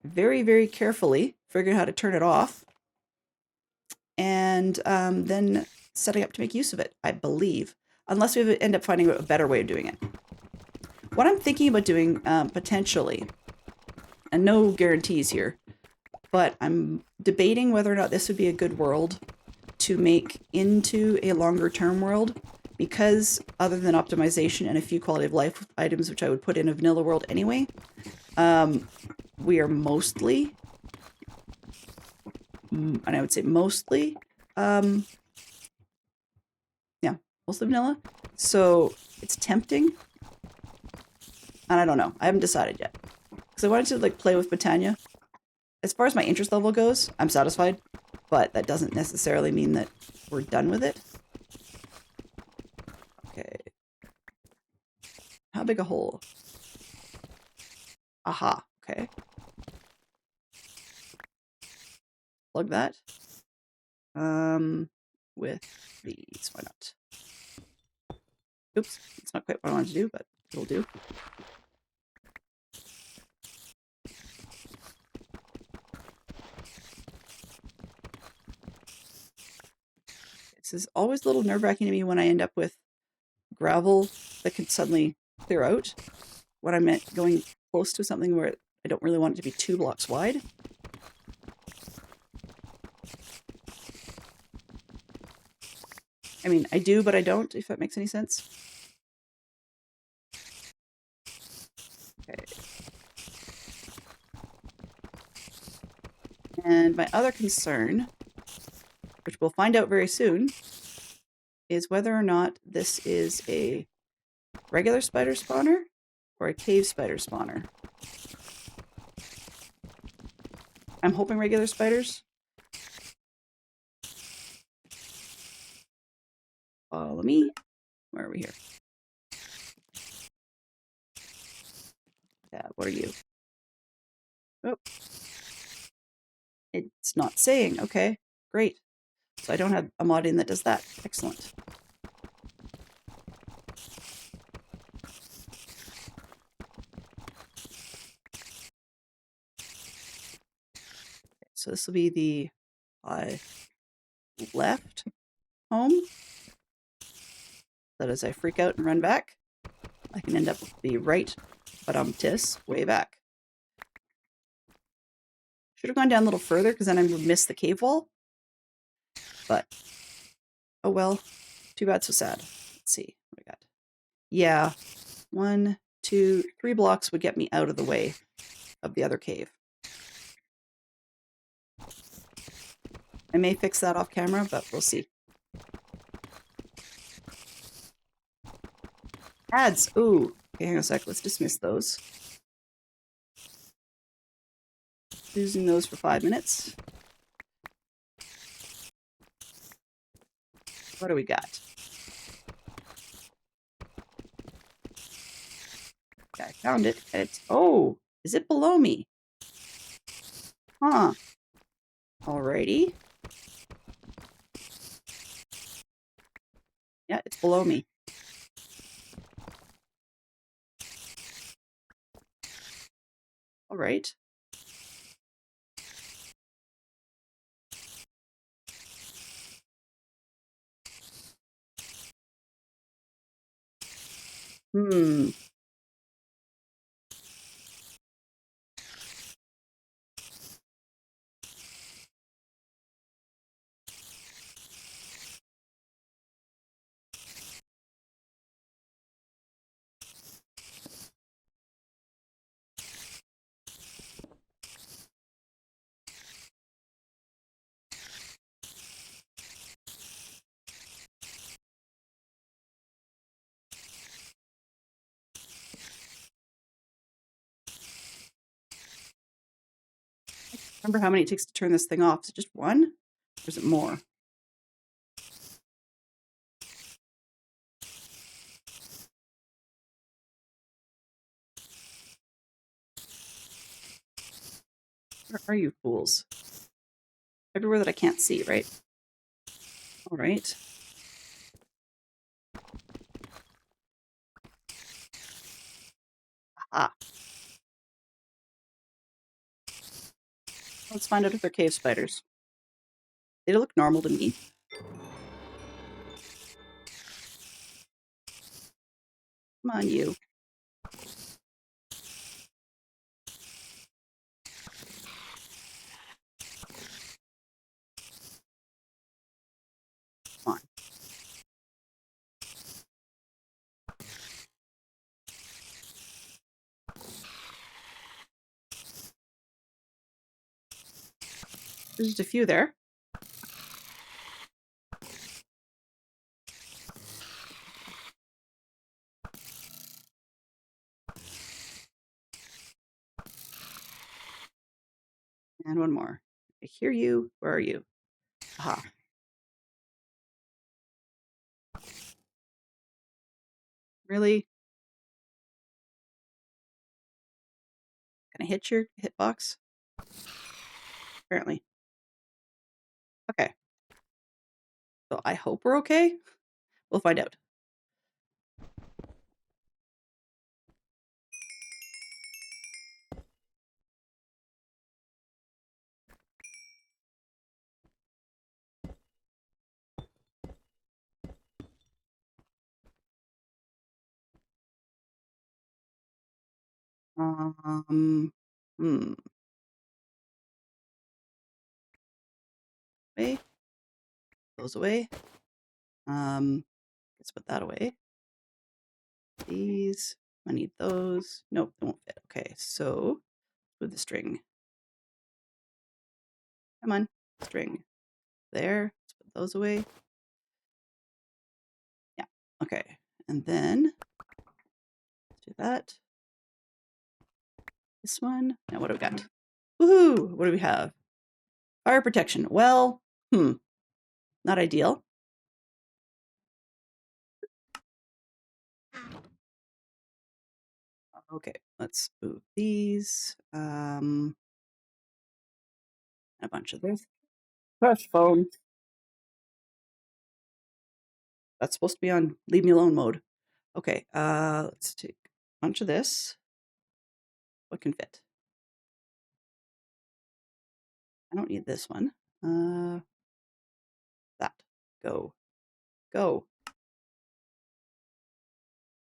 very, very carefully figuring out how to turn it off, and then setting up to make use of it, I believe, unless we end up finding a better way of doing it. What I'm thinking about doing, potentially, and no guarantees here, but I'm debating whether or not this would be a good world to make into a longer term world, because other than optimization and a few quality of life items, which I would put in a vanilla world anyway, we are mostly, and I would say mostly, yeah, mostly vanilla. So it's tempting, and I don't know. I haven't decided yet, because I wanted to like play with Botania. As far as my interest level goes, I'm satisfied, but that doesn't necessarily mean that we're done with it. Okay. How big a hole? Aha. Okay. Plug that. With these. Why not? Oops. It's not quite what I wanted to do, but it'll do. This is always a little nerve-wracking to me when I end up with gravel that can suddenly clear out when I'm going close to something where I don't really want it to be 2 blocks wide. I mean, I do, but I don't, if that makes any sense. Okay. And my other concern, which we'll find out very soon, is whether or not this is a regular spider spawner or a cave spider spawner. I'm hoping regular spiders. Follow me. Where are we here? Yeah, what are you? Oh. It's not saying. Okay, great. So I don't have a mod in that does that. Excellent. So this will be the left home. That as I freak out and run back, I can end up with the right tis way back. Should have gone down a little further because then I would miss the cave wall. But, oh well. Too bad, so sad. Let's see what I got. Yeah, 1, 2, 3 blocks would get me out of the way of the other cave. I may fix that off camera, but we'll see. Ads! Ooh. Okay, hang on a sec. Let's dismiss those. Using those for 5 minutes. What do we got? Okay, I found it. It's, oh, is it below me? Huh. Alrighty. Yeah, it's below me. All right. Hmm. Remember how many it takes to turn this thing off? Is it just one? Or is it more? Where are you fools? Everywhere that I can't see, right? All right. Ah. Let's find out if they're cave spiders. They look normal to me. Come on, you. Come on. There's just a few there. And one more. I hear you. Where are you? Aha. Really? Can I hit your hitbox? Apparently. Okay. So I hope we're okay. We'll find out. Hmm. Away. Those away. Let's put that away. These. I need those. Nope, they won't fit. Okay, so with the string. Come on, string. There. Let's put those away. Yeah. Okay. And then let's do that. This one. Now what do we got? Woohoo! What do we have? Fire protection. Well, not ideal. Okay, let's move these. A bunch of this. Crush foam. That's supposed to be on leave me alone mode. Okay, let's take a bunch of this. What can fit? I don't need this one. That. Go. Go.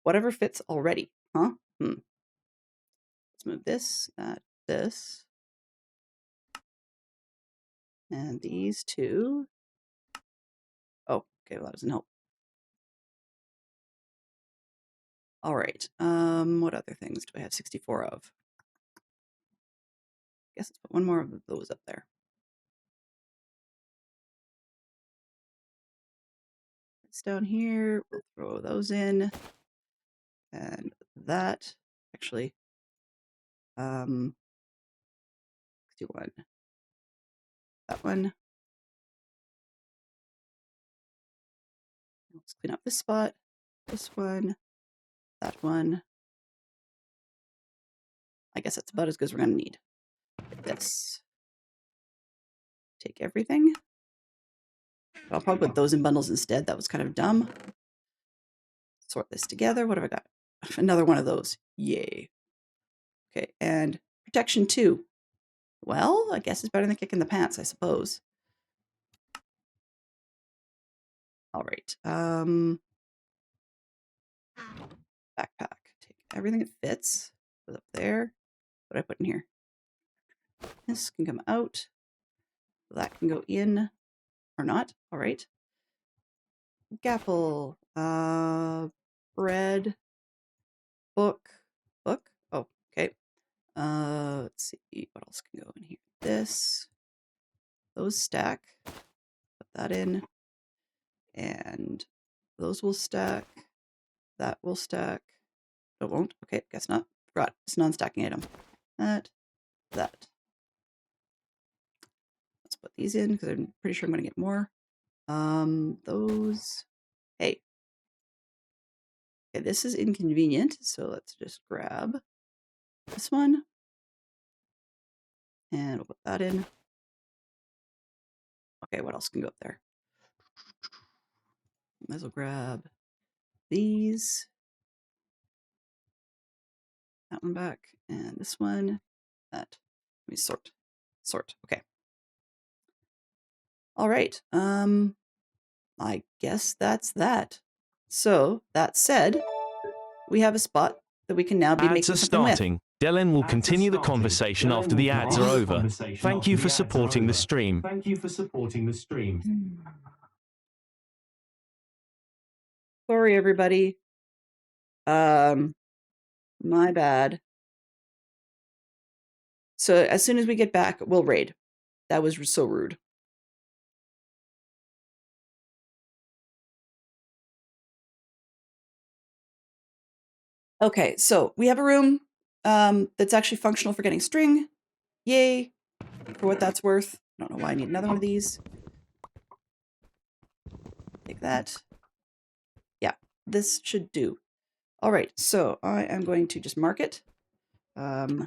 Whatever fits already, huh? Let's move this, that, this. And these two. Oh, okay, well that doesn't help. All right, what other things do I have 64 of? I guess let's put one more of those up there. It's down here, we'll throw those in. And that, actually, let's do one. That one. Let's clean up this spot. This one. That one. I guess that's about as good as we're going to need. This. Take everything. I'll probably put those in bundles instead. That was kind of dumb. Sort this together. What have I got? Another one of those. Yay. Okay, and protection 2. Well, I guess it's better than kicking the pants, I suppose. All right. Backpack. Take everything that fits. Put up there. What did I put in here? This can come out. That can go in or not. All right. Gapple. Bread. Book. Book. Oh, okay. Let's see what else can go in here. This. Those stack. Put that in. And those will stack. That will stack. It won't. Okay, guess not. Forgot. It's a non-stacking item. That. Let's put these in because I'm pretty sure I'm going to get more. Those. Hey. Okay, this is inconvenient, so let's just grab this one. And we'll put that in. Okay, what else can go up there? Might as well grab these. That one back. And this one. That. Let me sort. Sort. Okay. All right. I guess that's that. So, that said, we have a spot that we can now be Ads making are something with. starting. Dylan will continue the conversation after the ads are over. Thank you for supporting the stream. Thank you for supporting the stream. Sorry, everybody. My bad. So as soon as we get back, we'll raid. That was so rude. Okay, so we have a room that's actually functional for getting string. Yay, for what that's worth. I don't know why I need another one of these. Take that. Yeah, this should do. All right, so I am going to just mark it. Map.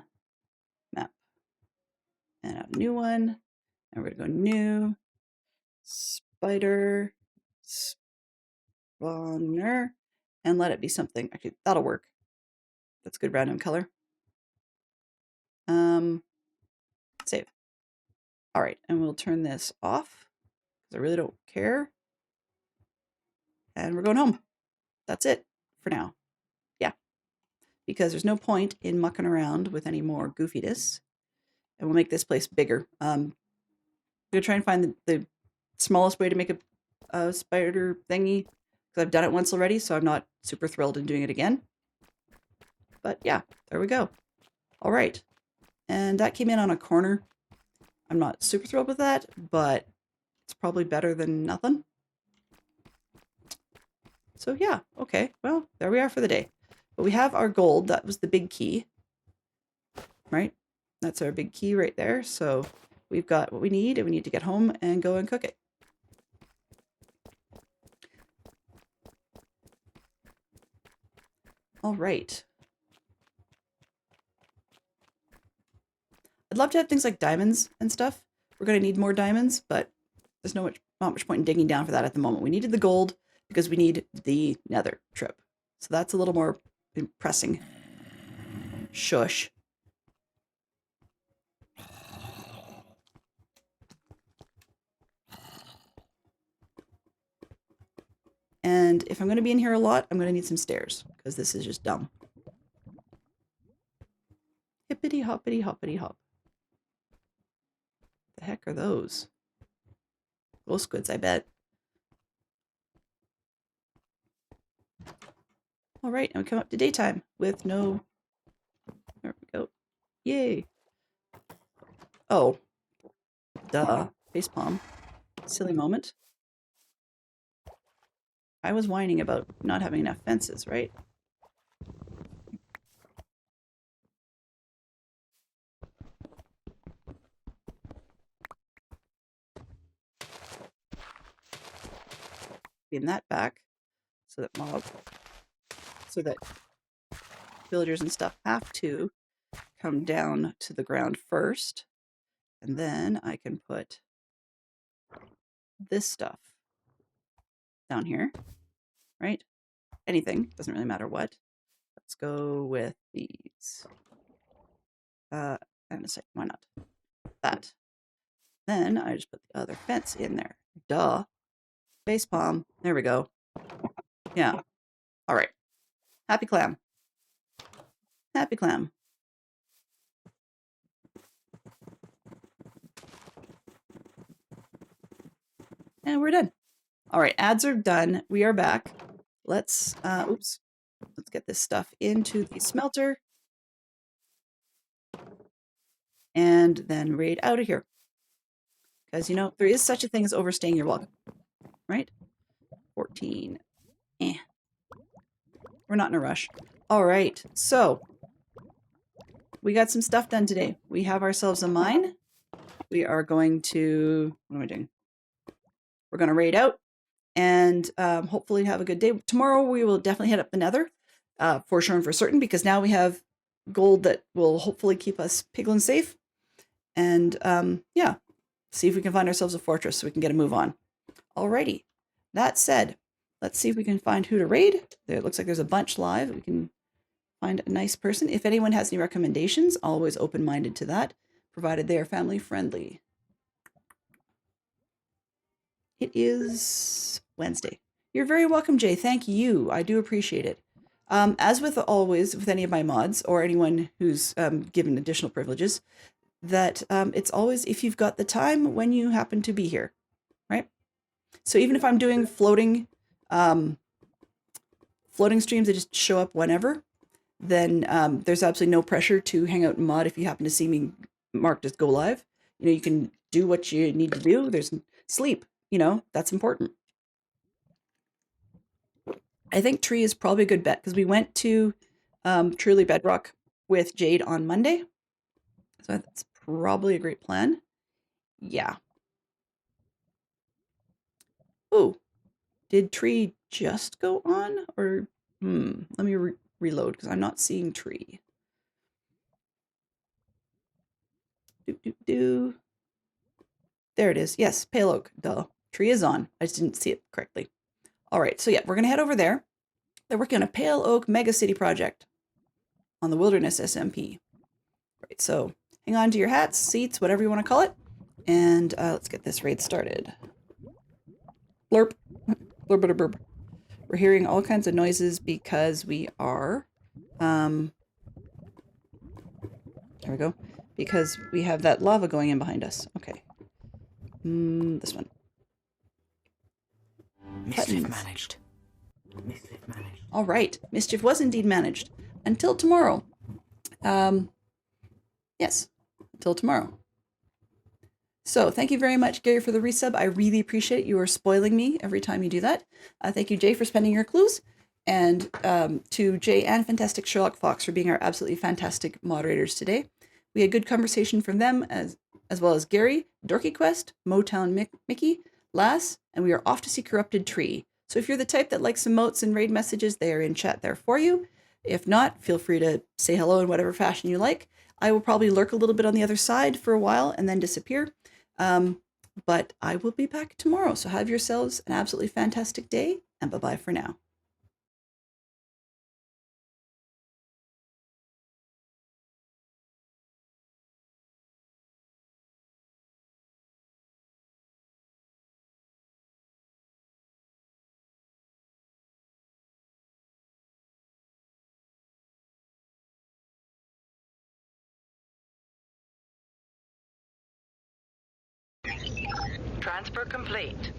And add a new one. And we're going to go new. Spider. Spawner. And let it be something. Actually, that'll work. That's good random color. Save. All right, and we'll turn this off because I really don't care. And we're going home. That's it for now. Yeah, because there's no point in mucking around with any more goofiness. And we'll make this place bigger. I'm gonna try and find the smallest way to make a spider thingy because I've done it once already, so I'm not super thrilled in doing it again. But yeah, there we go. All right. And that came in on a corner. I'm not super thrilled with that, but it's probably better than nothing. So yeah, okay. Well, there we are for the day. But we have our gold. That was the big key, right? That's our big key right there. So we've got what we need, and we need to get home and go and cook it. All right. I'd love to have things like diamonds and stuff. We're going to need more diamonds, but there's not much point in digging down for that at the moment. We needed the gold because we need the nether trip. So that's a little more pressing. Shush. And if I'm going to be in here a lot, I'm going to need some stairs because this is just dumb. Hippity hoppity hoppity hop. The heck are those? Ghost squids, I bet. All right, and we come up to daytime with no... There we go. Yay. Oh. Duh. Facepalm. Silly moment. I was whining about not having enough fences, right? In that back so that villagers and stuff have to come down to the ground first, and then I can put this stuff down here, right? Anything, doesn't really matter what. Let's go with these. And a second, why not? That. Then I just put the other fence in there. Duh. Facepalm. There we go. Yeah. All right. Happy clam. Happy clam. And we're done. All right, ads are done. We are back. Let's let's get this stuff into the smelter. And then raid out of here. Because, you know, there is such a thing as overstaying your welcome. Right? 14. We're not in a rush. All right, so we got some stuff done today. We have ourselves a mine. We are going to... What am I doing? We're going to raid out and hopefully have a good day. Tomorrow we will definitely head up the nether for sure and for certain, because now we have gold that will hopefully keep us piglin safe. And yeah, see if we can find ourselves a fortress so we can get a move on. Alrighty. That said, let's see if we can find who to raid. There, it looks like there's a bunch live. We can find a nice person. If anyone has any recommendations, always open-minded to that, provided they are family friendly. It is Wednesday. You're very welcome, Jay. Thank you. I do appreciate it. As with always with any of my mods or anyone who's given additional privileges, that it's always if you've got the time when you happen to be here, right? So even if I'm doing floating streams that just show up whenever, then there's absolutely no pressure to hang out and mod if you happen to see me marked as go live. You know, you can do what you need to do. There's sleep, you know, that's important. I think Tree is probably a good bet because we went to Truly Bedrock with Jade on Monday. So that's probably a great plan. Yeah. Oh, did Tree just go on? Or, let me reload because I'm not seeing Tree. There it is. Yes, Pale Oak. Duh. Tree is on. I just didn't see it correctly. All right, so yeah, we're going to head over there. They're working on a Pale Oak Mega City project on the Wilderness SMP. Right, so hang on to your hats, seats, whatever you want to call it. And let's get this raid started. Blurp. Blurp, blurp, blurp. We're hearing all kinds of noises because we are... there we go. Because we have that lava going in behind us. Okay. This one. Mischief managed. Mischief managed. All right. Mischief was indeed managed. Until tomorrow. Yes. Until tomorrow. So thank you very much, Gary, for the resub. I really appreciate it. You are spoiling me every time you do that. Thank you, Jay, for spending your clues. And to Jay and Fantastic Sherlock Fox for being our absolutely fantastic moderators today. We had good conversation from them as well as Gary, Dorky Quest, Motown Mickey, Lass, and we are off to see Corrupted Tree. So if you're the type that likes emotes and raid messages, they are in chat there for you. If not, feel free to say hello in whatever fashion you like. I will probably lurk a little bit on the other side for a while and then disappear. But I will be back tomorrow. So have yourselves an absolutely fantastic day, and bye-bye for now. Transfer complete.